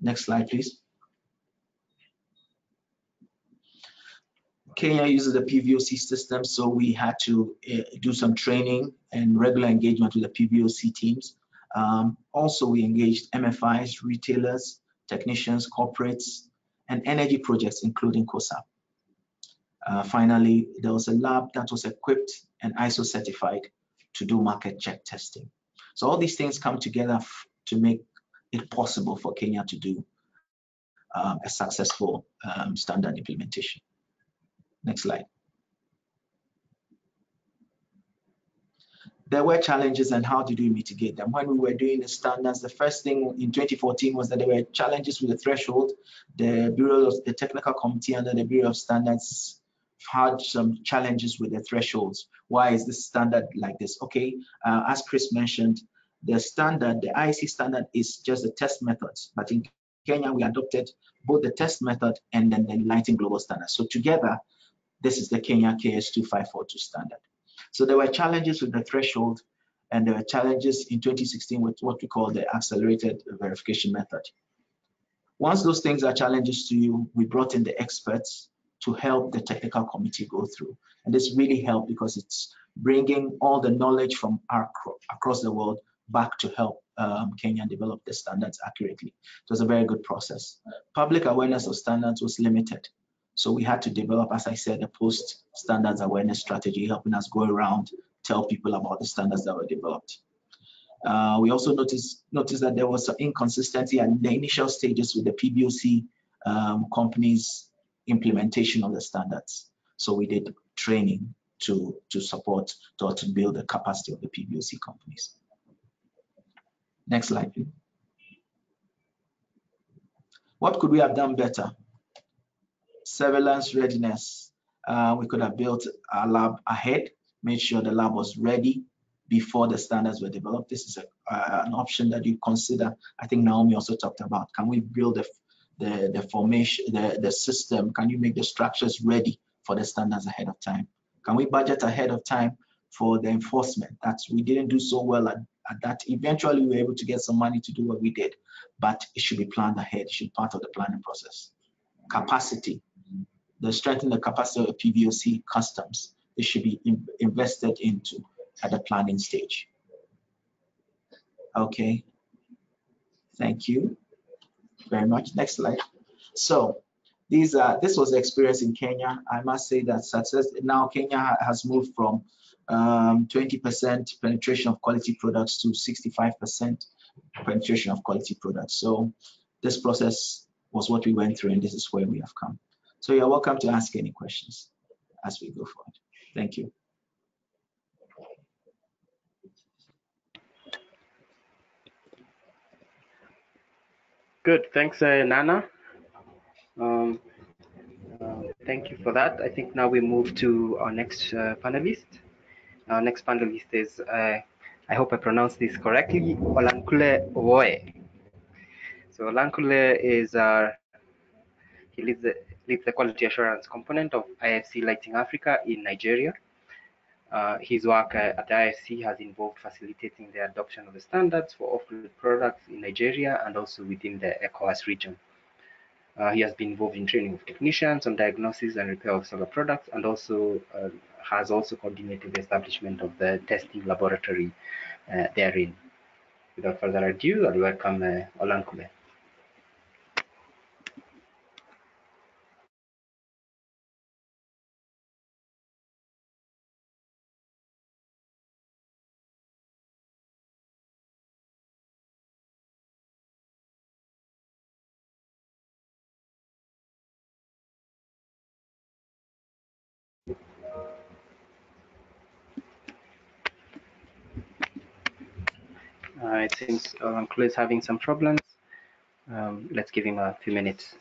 Next slide, please. Kenya uses the PVOC system, so we had to do some training and regular engagement with the PVOC teams. Also, we engaged MFIs, retailers, technicians, corporates, and energy projects, including COSAP. Finally, there was a lab that was equipped and ISO certified to do market check testing. So all these things come together to make it possible for Kenya to do a successful standard implementation. Next slide. There were challenges, and how did we mitigate them? When we were doing the standards, the first thing in 2014 was that there were challenges with the threshold. The technical committee under the Bureau of Standards had some challenges with the thresholds. Why is this standard like this? Okay, as Chris mentioned, the standard, the IEC standard is just the test methods, but in Kenya we adopted both the test method and then the Enlightened Global Standard. So together, this is the Kenya KS2542 standard. So there were challenges with the threshold, and there were challenges in 2016 with what we call the accelerated verification method. Once those things are challenges to you, we brought in the experts to help the technical committee go through. And this really helped because it's bringing all the knowledge from across the world back to help Kenya develop the standards accurately. It was a very good process. Public awareness of standards was limited. So we had to develop, as I said, a post-standards awareness strategy, helping us go around, tell people about the standards that were developed. We also noticed that there was some inconsistency at the initial stages with the PBOC companies' implementation of the standards. So we did training to support or to build the capacity of the PBOC companies. Next slide, please. What could we have done better? Surveillance readiness. We could have built our lab ahead, made sure the lab was ready before the standards were developed. This is an option that you consider. I think Naomi also talked about. Can we build the formation, the system? Can you make the structures ready for the standards ahead of time? Can we budget ahead of time for the enforcement? We didn't do so well at that. Eventually, we were able to get some money to do what we did, but it should be planned ahead. It should be part of the planning process. Capacity. Strengthening the capacity of PBOC customs. It should be invested into at the planning stage. Okay. Thank you very much. Next slide. So this was the experience in Kenya. I must say that success now Kenya has moved from 20% penetration of quality products to 65% penetration of quality products. So this process was what we went through, and this is where we have come. So you're welcome to ask any questions as we go forward. Thank you. Good, thanks, Nana. Thank you for that. I think now we move to our next panelist. Our next panelist is, I hope I pronounced this correctly, Olankule Owoye. So Olankule is he leads the quality assurance component of IFC Lighting Africa in Nigeria. His work at IFC has involved facilitating the adoption of the standards for off-grid products in Nigeria and also within the ECOWAS region. He has been involved in training of technicians on diagnosis and repair of solar products, and also has also coordinated the establishment of the testing laboratory therein. Without further ado, I'll welcome Olankule. It seems Olankule is having some problems. Let's give him a few minutes.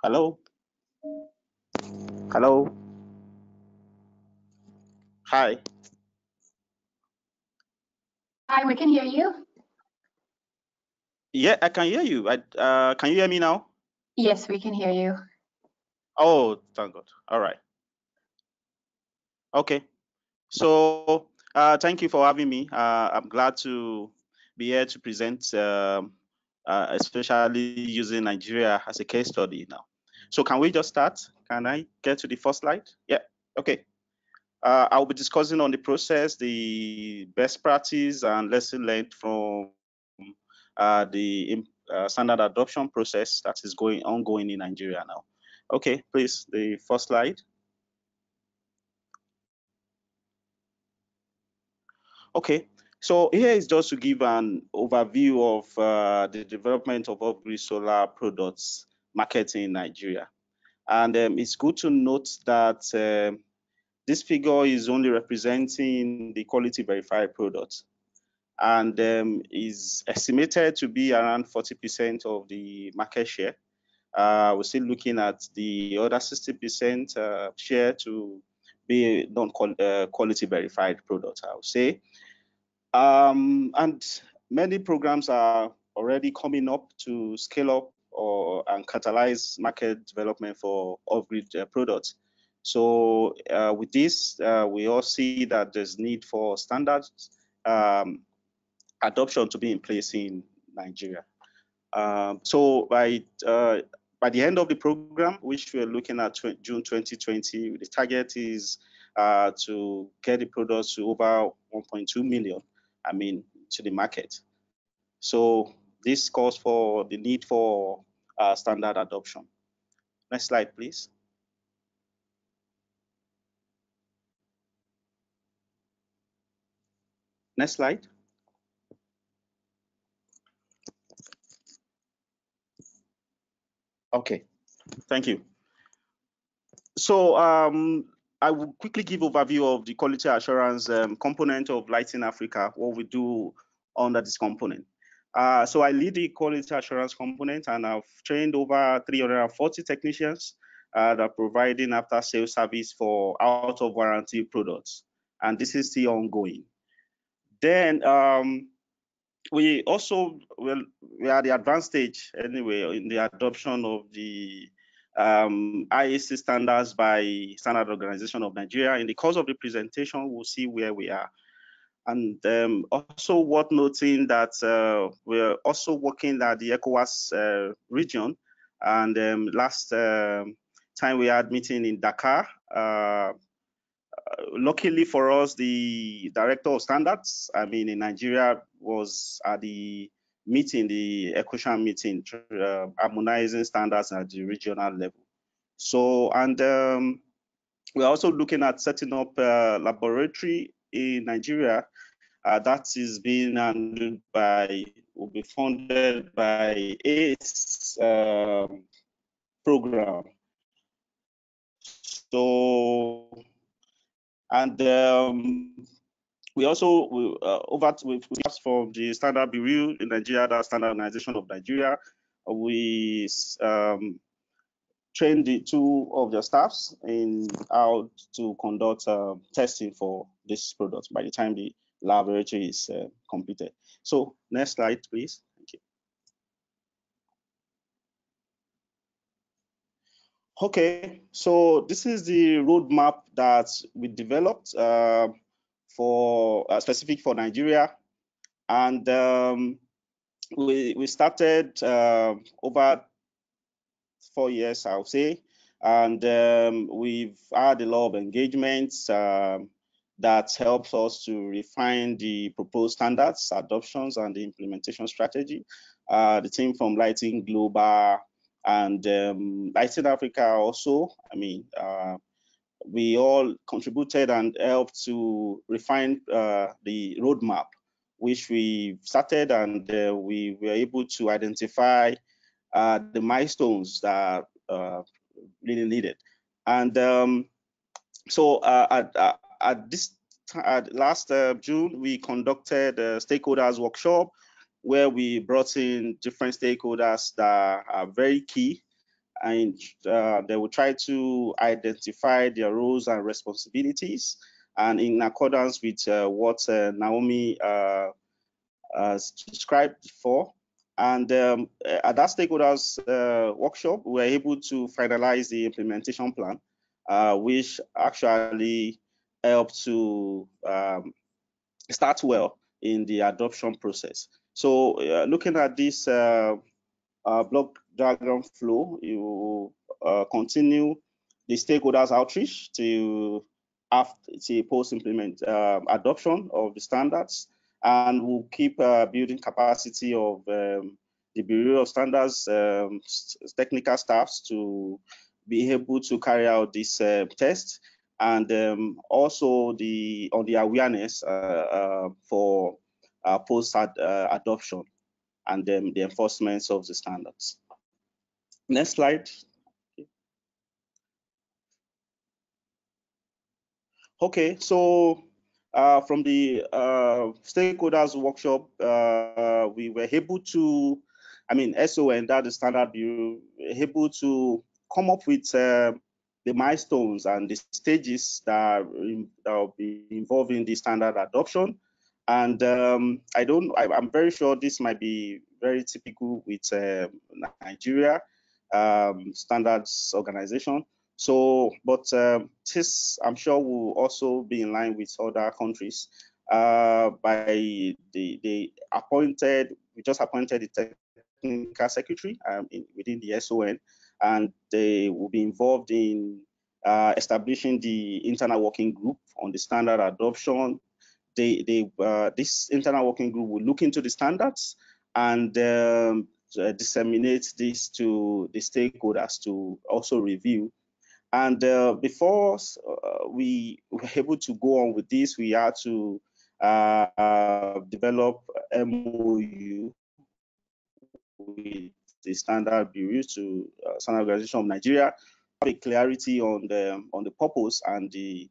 Hello? Hello? Hi. Hi, we can hear you. Yeah, I can hear you. Can you hear me now? Yes, we can hear you. Oh, thank God. All right. Okay. So Thank you for having me. I'm glad to be here to present, especially using Nigeria as a case study now. So can we just start? Can I get to the first slide? Yeah, okay. I'll be discussing on the process, the best practice and lesson learned from the standard adoption process that is ongoing in Nigeria now. Okay, please, the first slide. Okay, so here is just to give an overview of the development of off-grid solar products marketing in Nigeria. And it's good to note that this figure is only representing the quality verified products, and is estimated to be around 40% of the market share. We're still looking at the other 60% share to be non-quality verified products, I would say. And many programs are already coming up to scale up and catalyze market development for off-grid products. So with this, we all see that there's need for standards adoption to be in place in Nigeria. So by the end of the program, which we're looking at June 2020, the target is to get the products to over 1.2 million, to the market. So this calls for the need for standard adoption. Next slide, please. Next slide. Okay, thank you. So I will quickly give overview of the quality assurance component of Lighting Africa, what we do under this component. So I lead the quality assurance component, and I've trained over 340 technicians that are providing after sales service for out of warranty products. And this is still ongoing. Then we also, we are the advanced stage anyway in the adoption of the IEC Standards by Standard Organization of Nigeria. In the course of the presentation, we'll see where we are. And also worth noting that we're also working at the ECOWAS region. And last time we had meeting in Dakar, luckily for us, the director of standards, in Nigeria, was at the meeting, the ECOSHAN meeting, harmonizing standards at the regional level. So, and we're also looking at setting up a laboratory in Nigeria that is being handled by, will be funded by ACE program. So, and we also we've from the Standard Bureau in Nigeria, the Standard Organization of Nigeria. We trained the two of the staffs in how to conduct testing for this product by the time the laboratory is completed. So next slide, please. Thank you. Okay, so this is the roadmap that we developed for specific for Nigeria, and we started over 4 years, I would say, and we've had a lot of engagements that helps us to refine the proposed standards, adoptions, and the implementation strategy. The team from Lighting Global and Lighting Africa also, we all contributed and helped to refine the roadmap, which we started, and we were able to identify the milestones that really needed. And so at this last June, we conducted a stakeholders workshop where we brought in different stakeholders that are very key, and they will try to identify their roles and responsibilities, and in accordance with what Naomi described for. And at that stakeholders workshop, we were able to finalize the implementation plan, which actually helped to start well in the adoption process. So looking at this block diagram flow, you continue the stakeholders outreach to after post-implement adoption of the standards, and we'll keep building capacity of the Bureau of Standards technical staffs to be able to carry out this test, and also on the awareness for post adoption and the enforcement of the standards. Next slide. Okay, so from the stakeholders workshop, we were able to, SON, that the Standard Bureau, able to come up with the milestones and the stages that will be involved in the standard adoption. And I'm very sure this might be very typical with Nigeria standards organization. So, but this I'm sure will also be in line with other countries. By the appointed, we just appointed the technical secretary within the SON, and they will be involved in establishing the internal working group on the standard adoption. This internal working group will look into the standards and disseminate this to the stakeholders to also review. And before we were able to go on with this, we had to develop MOU with the Standard Bureau to Standard Organization of Nigeria, have a clarity on the purpose and the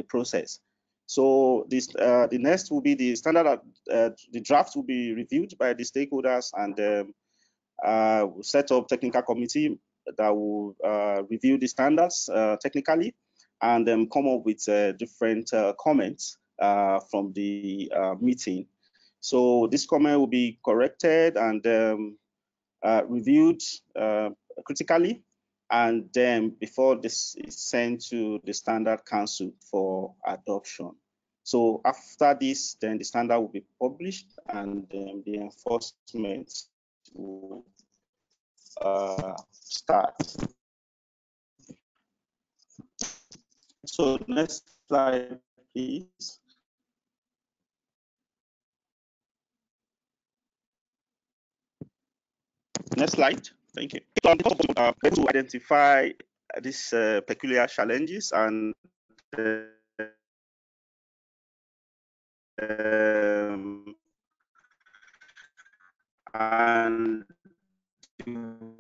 process. So this the next will be the standard. The draft will be reviewed by the stakeholders, and we'll set up technical committee that will review the standards technically, and then come up with different comments from the meeting. So this comment will be corrected and reviewed critically, and then before this is sent to the Standard Council for adoption. So after this, then the standard will be published, and then the enforcement will start. So next slide, please. Next slide. Thank you. To identify these peculiar challenges and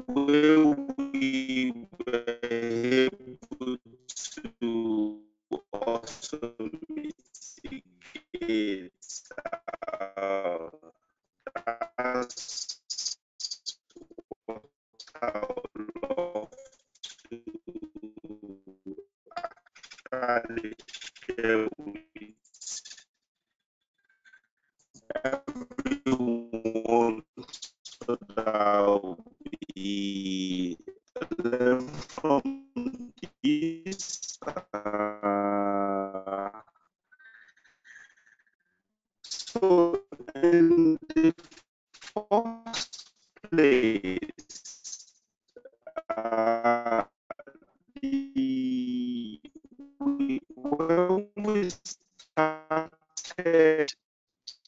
will we were able to also mitigate that's what I would love to actually share with everyone so that we learn from this. So in the first place, when we started,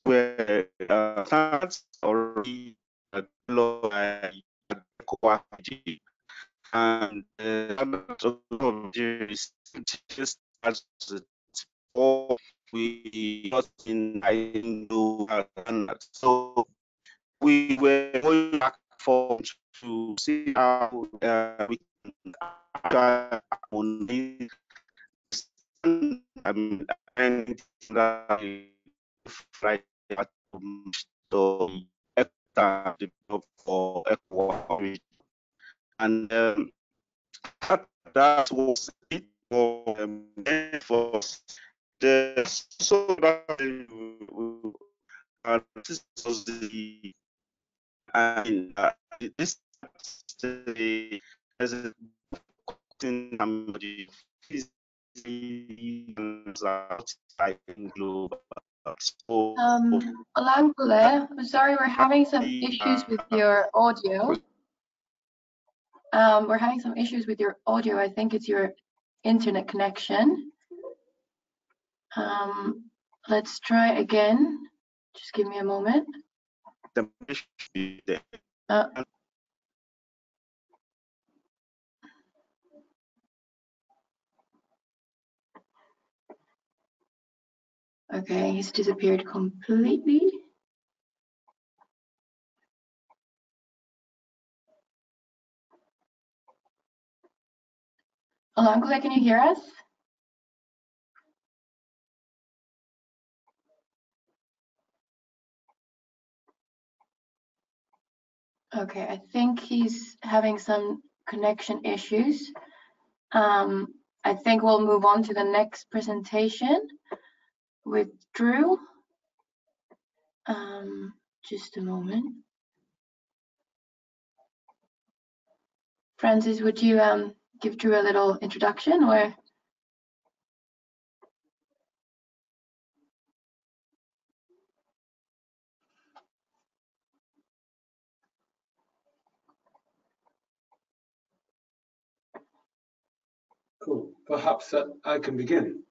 where standards already developed by cooperative, and standards of just as before we got in standards. So we were going back for to see how we can harmonize. And right so for equity, and that was it for the so that this was the this as a global Olankule, I'm sorry, we're having some issues with your audio. We're having some issues with your audio. I think it's your internet connection. Let's try again. Just give me a moment. Okay, he's disappeared completely. Olankule, can you hear us? Okay, I think he's having some connection issues. I think we'll move on to the next presentation with Drew. Just a moment. Francis, would you give Drew a little introduction, or? Cool. Perhaps I can begin.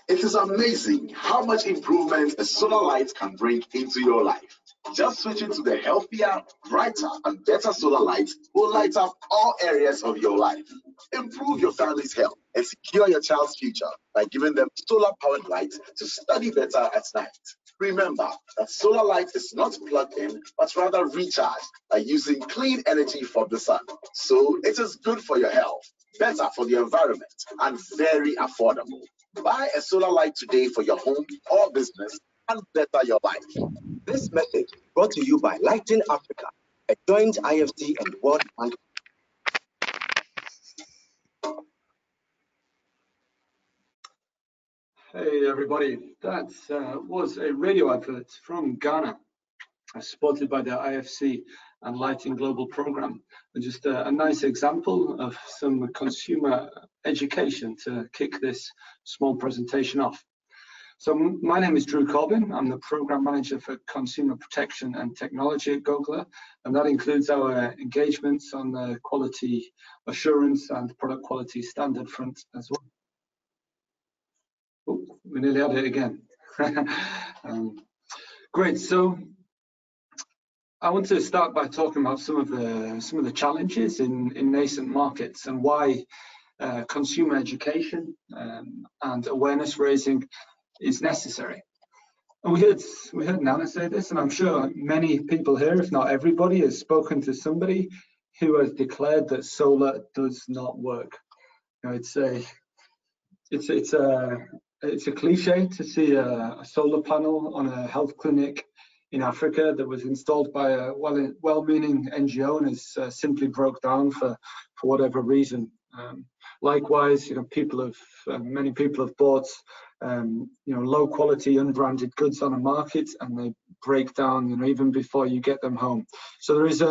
It is amazing how much improvement a solar light can bring into your life. Just switching to the healthier, brighter, and better solar lights will light up all areas of your life. Improve your family's health and secure your child's future by giving them solar-powered lights to study better at night. Remember that solar light is not plugged in, but rather recharged by using clean energy from the sun. So it is good for your health, better for the environment, and very affordable. Buy a solar light today for your home or business and better your life. This message brought to you by Lighting Africa, a joint IFC and World Bank. Hey everybody, that was a radio advert from Ghana, supported by the IFC and Lighting Global Program. And just a nice example of some consumer education to kick this small presentation off. So my name is Drew Corbin. I'm the Program Manager for Consumer Protection and Technology at Gogla, and that includes our engagements on the quality assurance and product quality standard front as well. Oh, we nearly had it again. Great. So I want to start by talking about some of the challenges in nascent markets and why consumer education and awareness raising is necessary. And we heard Nana say this, and I'm sure many people here, if not everybody, has spoken to somebody who has declared that solar does not work. You know, it's a cliche to see a solar panel on a health clinic in Africa that was installed by a well-meaning NGO and has simply broke down for whatever reason. Likewise, you know, many people have bought you know, low-quality, unbranded goods on a market, and they break down, you know, even before you get them home. So there is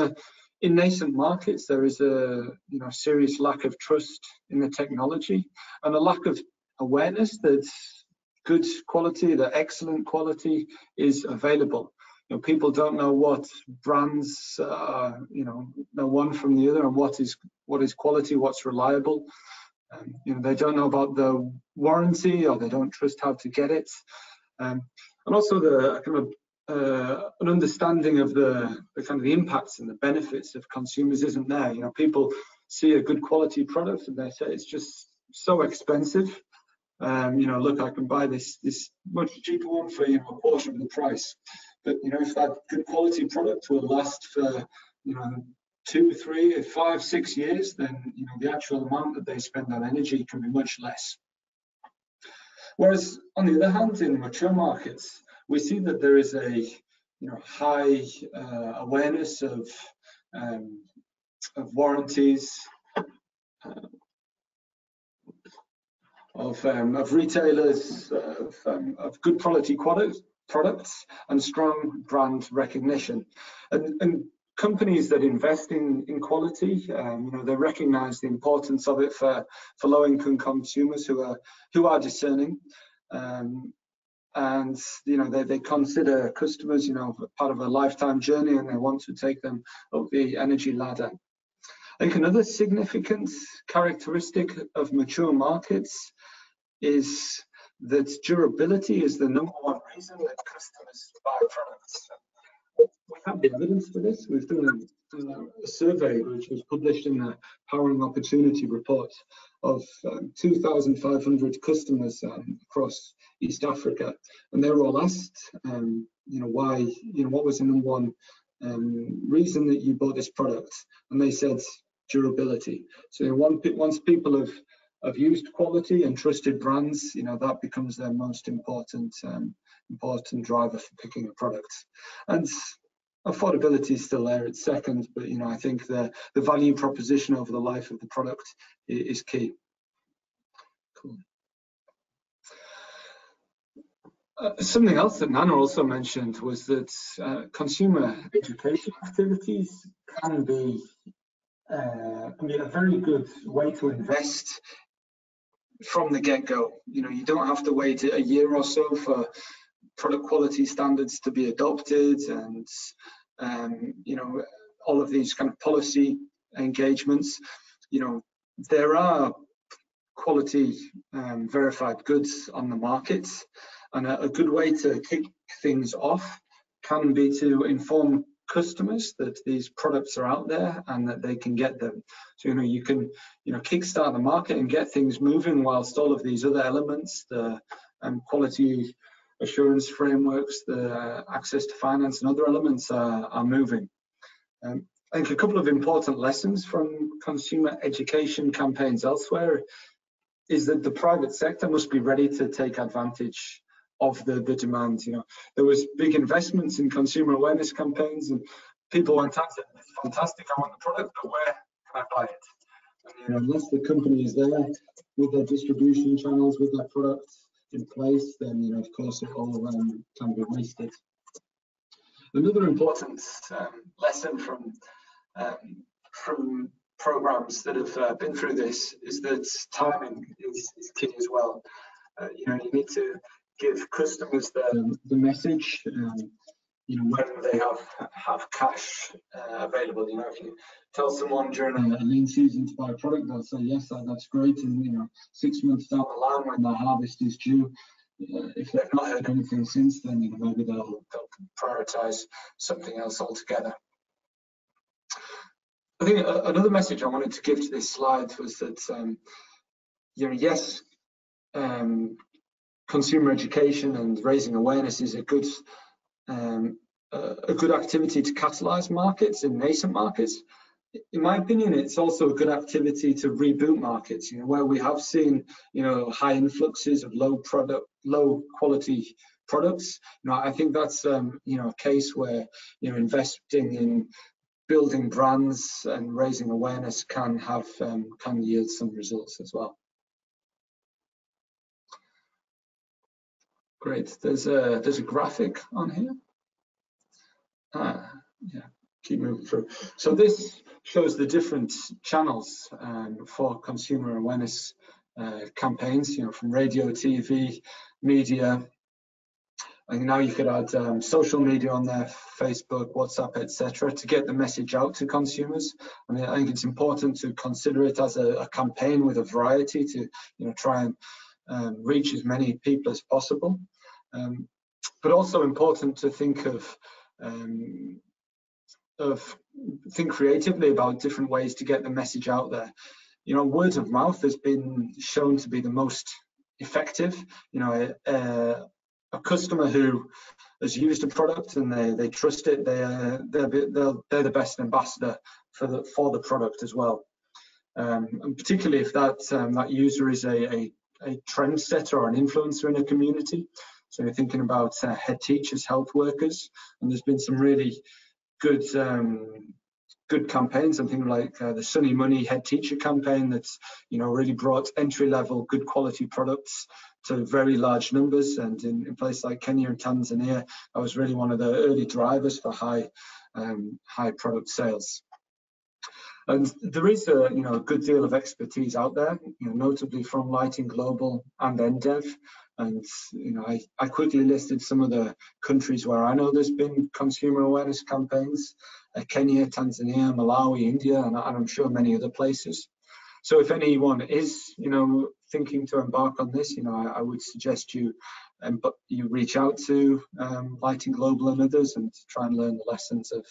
in nascent markets, there is a serious lack of trust in the technology and a lack of awareness that good quality, that excellent quality is available. You know, people don't know what brands know one from the other, and what is quality, what's reliable. You know, they don't know about the warranty, or they don't trust how to get it, and also the kind of an understanding of the kind of the impacts and the benefits of consumers isn't there. You know, people see a good quality product and they say it's just so expensive. You know, look, I can buy this much cheaper one for, you know, a portion of the price. But you know, if that good quality product will last for, you know, 2, 3, 5, 6 years, then, you know, the actual amount that they spend on energy can be much less. Whereas on the other hand, in mature markets, we see that there is a, you know, high awareness of warranties, of retailers, of good quality products and strong brand recognition, and companies that invest in quality, you know, they recognize the importance of it for low-income consumers who are discerning, and they consider customers part of a lifetime journey, and they want to take them up the energy ladder. I think another significant characteristic of mature markets is that durability is the #1 reason that customers buy products. We have the evidence for this. We've done a survey which was published in the Powering Opportunity report of 2,500 customers across East Africa, and they were all asked, why, what was the #1 reason that you bought this product, and they said durability. So once people have used quality and trusted brands, that becomes their most important driver for picking a product. And affordability is still there, it's second, but I think the value proposition over the life of the product is key. Cool. Something else that Nana also mentioned was that consumer education activities can be a very good way to invest from the get-go. You don't have to wait a year or so for product quality standards to be adopted, and all of these kind of policy engagements. There are quality verified goods on the market, and a good way to kick things off can be to inform customers that these products are out there and that they can get them. So you can kickstart the market and get things moving, whilst all of these other elements, the quality assurance frameworks, the access to finance, and other elements are moving. I think a couple of important lessons from consumer education campaigns elsewhere is that the private sector must be ready to take advantage of the demand. There was big investments in consumer awareness campaigns, and people went out and said, "It's fantastic, I want the product, but where can I buy it?" And, unless the company is there with their distribution channels, with their products in place, then of course it all can be wasted. Another important lesson from programs that have been through this is that timing is key as well. You need to give customers the message, when they have cash available. If you tell someone during a lean season to buy a product, they'll say yes, that's great, and 6 months down the line when the harvest is due, if they've not heard anything since then, maybe they'll prioritize something else altogether. I think another message I wanted to give to this slide was that yes, consumer education and raising awareness is a good activity to catalyze markets in nascent markets. In my opinion, it's also a good activity to reboot markets, where we have seen high influxes of low quality products. I think that's a case where investing in building brands and raising awareness can yield some results as well. Great. There's a graphic on here. Yeah, keep moving through. So this shows the different channels for consumer awareness campaigns, from radio, TV, media. And now you could add social media on there, Facebook, WhatsApp, etc., to get the message out to consumers. I think it's important to consider it as a campaign with a variety to try and reach as many people as possible. But also important to think creatively about different ways to get the message out there. Word of mouth has been shown to be the most effective. A customer who has used a product and they trust it, they're the best ambassador for the product as well. And particularly if that user is a trendsetter or an influencer in a community. So you're thinking about head teachers, health workers, and there's been some really good campaigns. Something like the Sunny Money head teacher campaign that's really brought entry-level, good quality products to very large numbers. And in places like Kenya and Tanzania, that was really one of the early drivers for high product sales. And there is a a good deal of expertise out there, notably from Lighting Global and NDEV. And I quickly listed some of the countries where I know there's been consumer awareness campaigns: Kenya, Tanzania, Malawi, India, and I'm sure many other places. So if anyone is thinking to embark on this, I would suggest you reach out to Lighting Global and others and try and learn the lessons of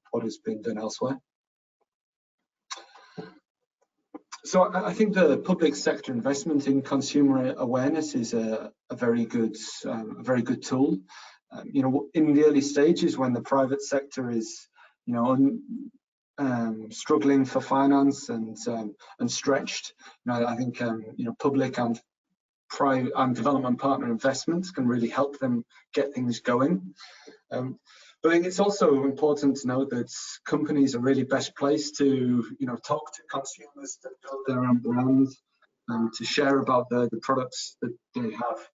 what has been done elsewhere. So I think the public sector investment in consumer awareness is a very good tool. In the early stages, when the private sector is struggling for finance and stretched, I think public and private and development partner investments can really help them get things going. But I think it's also important to note that companies are really best placed to, talk to consumers, to build their own brands, to share about the products that they have.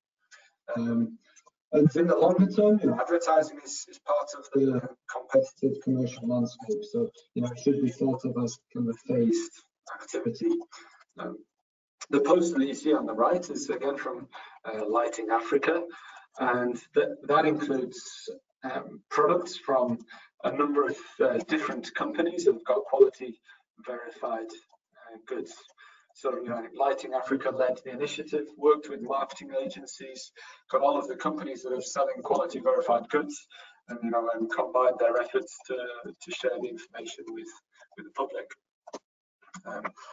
And in the longer term, advertising is part of the competitive commercial landscape. So, it should be thought of as kind of a phased activity. The poster that you see on the right is again from Lighting Africa, and that includes products from a number of different companies that have got quality verified goods. So, Lighting Africa led the initiative, worked with marketing agencies, got all of the companies that are selling quality verified goods, and and combined their efforts to share the information with the public.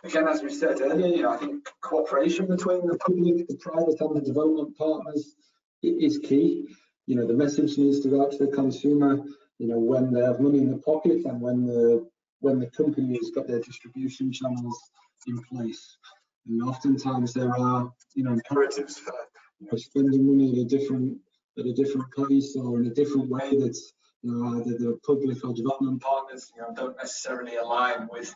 Again, as we said earlier, I think cooperation between the public, the private, and the development partners is key. The message needs to go out to the consumer, when they have money in the pocket and when the company has got their distribution channels in place. And oftentimes there are, imperatives for spending money at a different place or in a different way that's either the public or development partners don't necessarily align with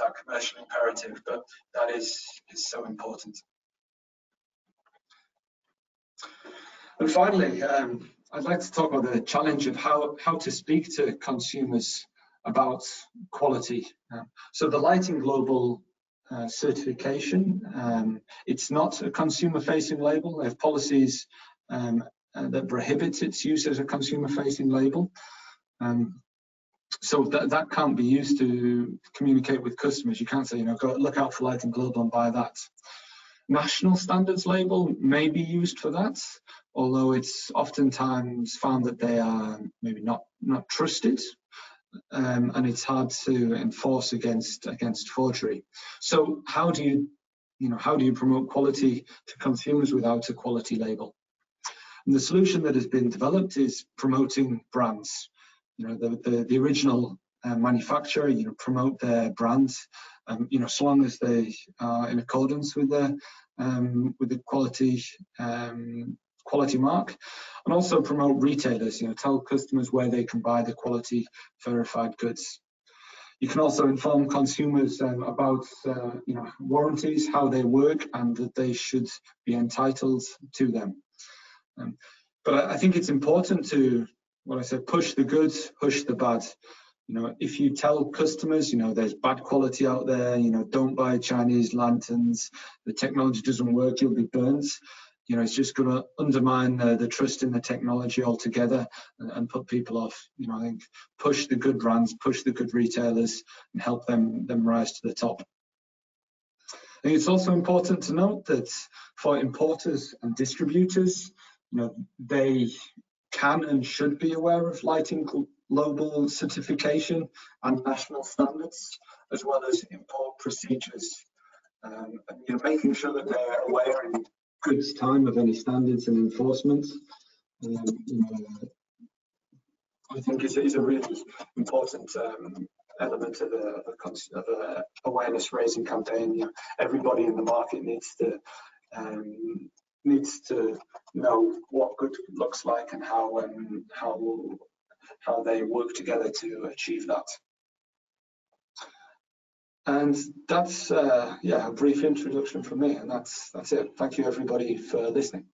our commercial imperative, but that is so important. And finally, I'd like to talk about the challenge of how to speak to consumers about quality. So the Lighting Global certification, it's not a consumer-facing label. They have policies that prohibits its use as a consumer-facing label. So that can't be used to communicate with customers. You can't say, go look out for Lighting Global and buy that. National standards label may be used for that, although it's oftentimes found that they are maybe not trusted, and it's hard to enforce against forgery. So how do you promote quality to consumers without a quality label? And the solution that has been developed is promoting brands. The original manufacturer, promote their brands, so long as they are in accordance with the quality mark, and also promote retailers. Tell customers where they can buy the quality verified goods. You can also inform consumers about warranties, how they work, and that they should be entitled to them. But I think it's important to, what I said, push the good, push the bad. If you tell customers, there's bad quality out there, don't buy Chinese lanterns, the technology doesn't work, you'll be burnt. It's just going to undermine the trust in the technology altogether and put people off. I think push the good brands, push the good retailers, and help them rise to the top. I think it's also important to note that for importers and distributors, they can and should be aware of Lighting Global certification and national standards, as well as import procedures. And making sure that they're aware in good time of any standards and enforcement. I think is a really important element of a awareness raising campaign. Everybody in the market needs to know what good looks like and how they work together to achieve that. And that's a brief introduction from me, and that's it. Thank you everybody for listening.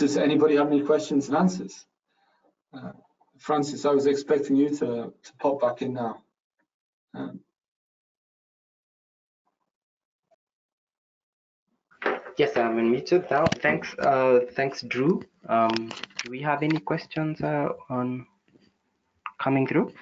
does anybody have any questions and answers? Francis, I was expecting you to pop back in now. Yes, I'm unmuted now. Thanks, Drew. Do we have any questions on coming through?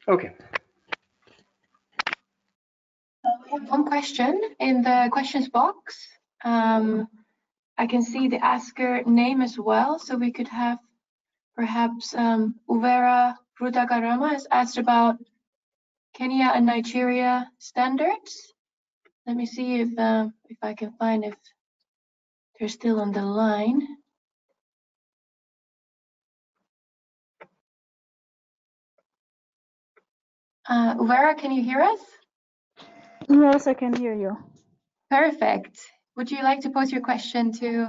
Okay. We have one question in the questions box. I can see the asker name as well, so we could have perhaps Uvera Rutagarama has asked about Kenya and Nigeria standards. Let me see if I can find if they're still on the line. Uvera, can you hear us? Yes, I can hear you. Perfect. Would you like to pose your question to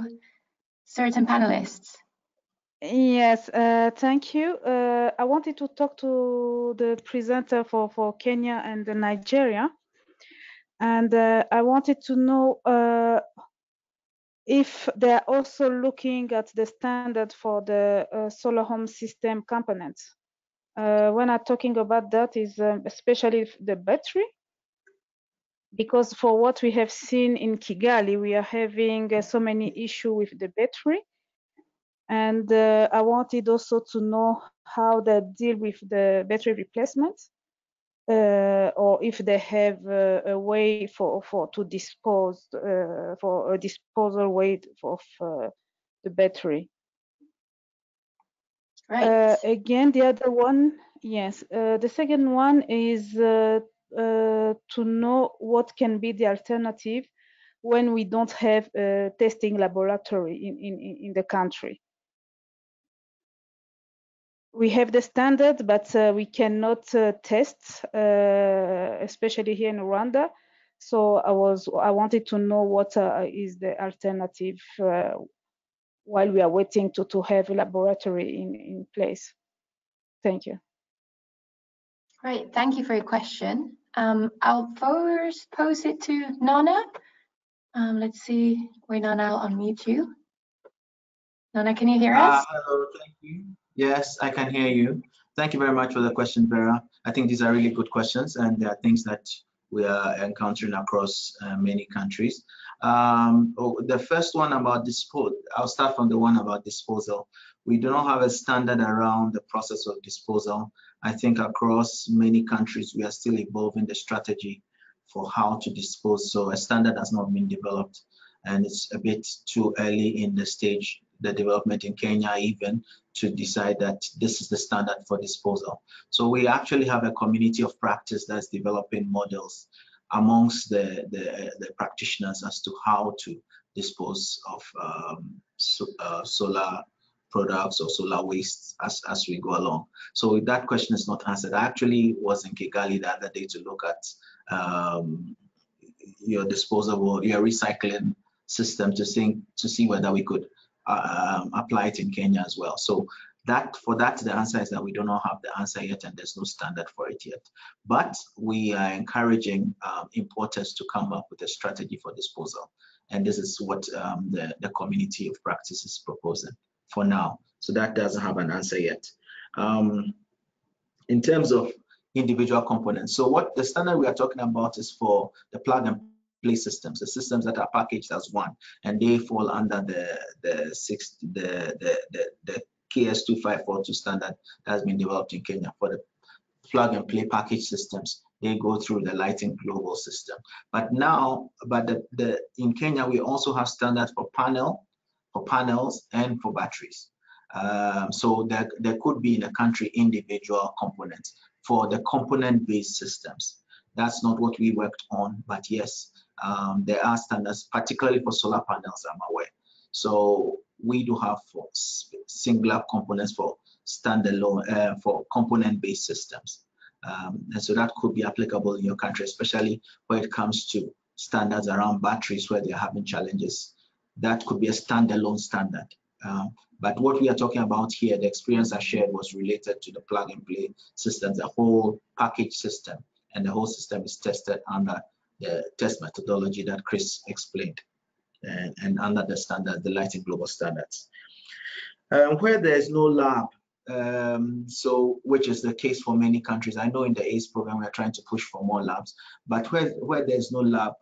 certain panelists? Yes, thank you. I wanted to talk to the presenter for Kenya and Nigeria. And I wanted to know if they're also looking at the standard for the solar home system components. When I'm talking about that is especially the battery, because for what we have seen in Kigali, we are having so many issues with the battery. And I wanted also to know how they deal with the battery replacement, or if they have a way to dispose for a disposal way of the battery. Right. Again, the other one, yes. The second one is to know what can be the alternative when we don't have a testing laboratory in the country. We have the standard, but we cannot test, especially here in Rwanda. So I wanted to know what is the alternative while we are waiting to have a laboratory in place. Thank you. Great, thank you for your question. I'll first pose it to Nana. Let's see, wait, Nana, I'll unmute you. Nana, can you hear us? Hello, thank you. Yes, I can hear you. Thank you very much for the question, Vera. I think these are really good questions, and there are things that we are encountering across many countries. The first one about disposal, I'll start from the one about disposal. We do not have a standard around the process of disposal. I think across many countries, we are still evolving the strategy for how to dispose. So a standard has not been developed, and it's a bit too early in the stage, the development in Kenya even, to decide that this is the standard for disposal. So we actually have a community of practice that's developing models amongst the practitioners as to how to dispose of solar products or solar wastes as we go along. So that question is not answered. I actually was in Kigali the other day to look at your disposable, your recycling system to see whether we could apply it in Kenya as well. So for that, the answer is that we do not have the answer yet, and there's no standard for it yet. But we are encouraging importers to come up with a strategy for disposal, and this is what the community of practice is proposing for now. So that doesn't have an answer yet. In terms of individual components, so what the standard we are talking about is for the plug and play systems, the systems that are packaged as one, and they fall under the KS2542 standard that has been developed in Kenya. For the plug and play package systems, they go through the Lighting Global system. But in Kenya, we also have standards for panels and for batteries. So there could be in a country individual components for the component-based systems. That's not what we worked on, but yes, there are standards, particularly for solar panels, I'm aware. So we do have for singular components for standalone, for component-based systems. And so that could be applicable in your country, especially when it comes to standards around batteries where they're having challenges. That could be a standalone standard. But what we are talking about here, the experience I shared was related to the plug and play system, the whole package system, and the whole system is tested under the test methodology that Chris explained, and under the standard, the Lighting Global Standards. Where there's no lab, so which is the case for many countries. I know in the ACE program we're trying to push for more labs, but where there's no lab,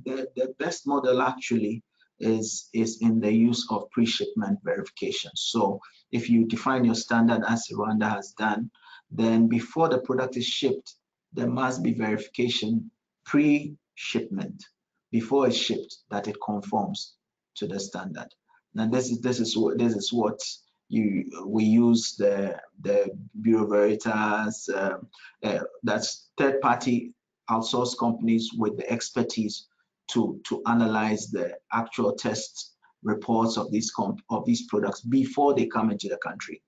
the best model actually is in the use of pre-shipment verification. So if you define your standard as Rwanda has done, then before the product is shipped, there must be verification pre-shipment before it's shipped that it conforms to the standard. Now this is what we use the Bureau Veritas, that's third-party outsourced companies with the expertise to analyze the actual test reports of these products before they come into the country.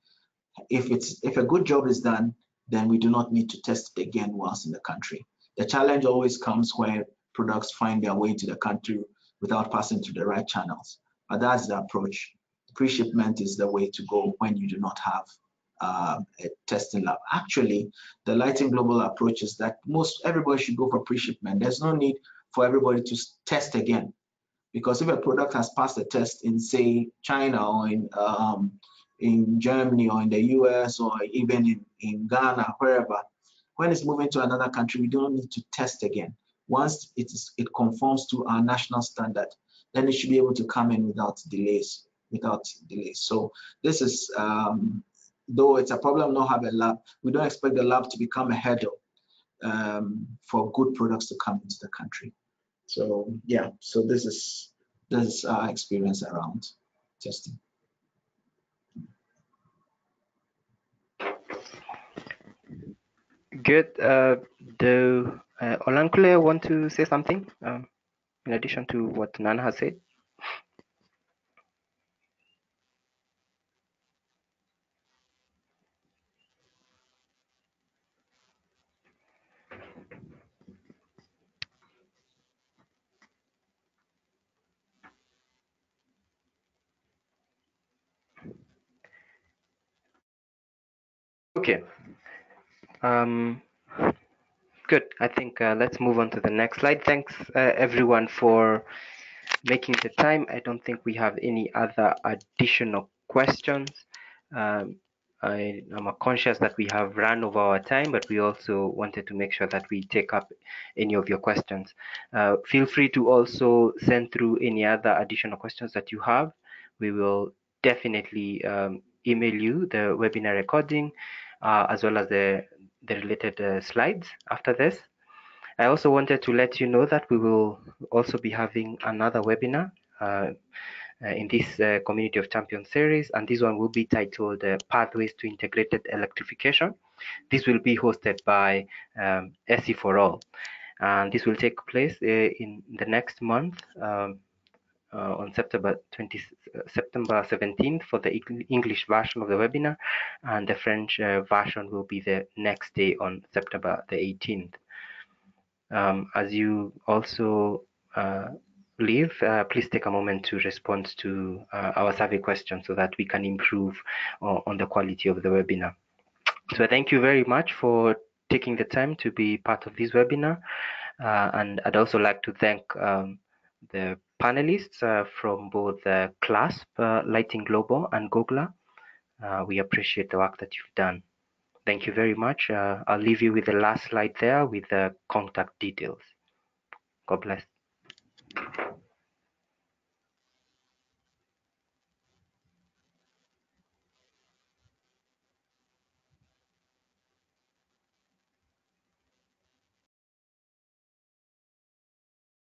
If a good job is done, then we do not need to test it again once in the country. The challenge always comes where products find their way to the country without passing through the right channels. But that's the approach. Pre-shipment is the way to go when you do not have a testing lab. Actually, the Lighting Global approach is that everybody should go for pre-shipment. There's no need for everybody to test again, because if a product has passed the test in, say, China or in Germany or in the US or even in Ghana, wherever, when it's moving to another country, we don't need to test again. Once it conforms to our national standard, then it should be able to come in without delays. So this is, though it's a problem not having a lab, we don't expect the lab to become a hurdle for good products to come into the country. So yeah, so this is our experience around testing. Good. Do Olankule want to say something in addition to what Nan has said? Okay. Good. I think let's move on to the next slide. Thanks everyone for making the time. I don't think we have any other additional questions. I'm conscious that we have run over our time, but we also wanted to make sure that we take up any of your questions. Feel free to also send through any other additional questions that you have. We will definitely email you the webinar recording as well as the related slides after this. I also wanted to let you know that we will also be having another webinar in this Community of Champions series, and this one will be titled Pathways to Integrated Electrification. This will be hosted by SE for All, and this will take place in the next month on September 17th for the English version of the webinar, and the French version will be the next day on September the 18th. As you also leave, please take a moment to respond to our survey questions so that we can improve on the quality of the webinar. So thank you very much for taking the time to be part of this webinar. And I'd also like to thank the panelists from both CLASP, Lighting Global, and Gogla. We appreciate the work that you've done. Thank you very much. I'll leave you with the last slide there with the contact details. God bless.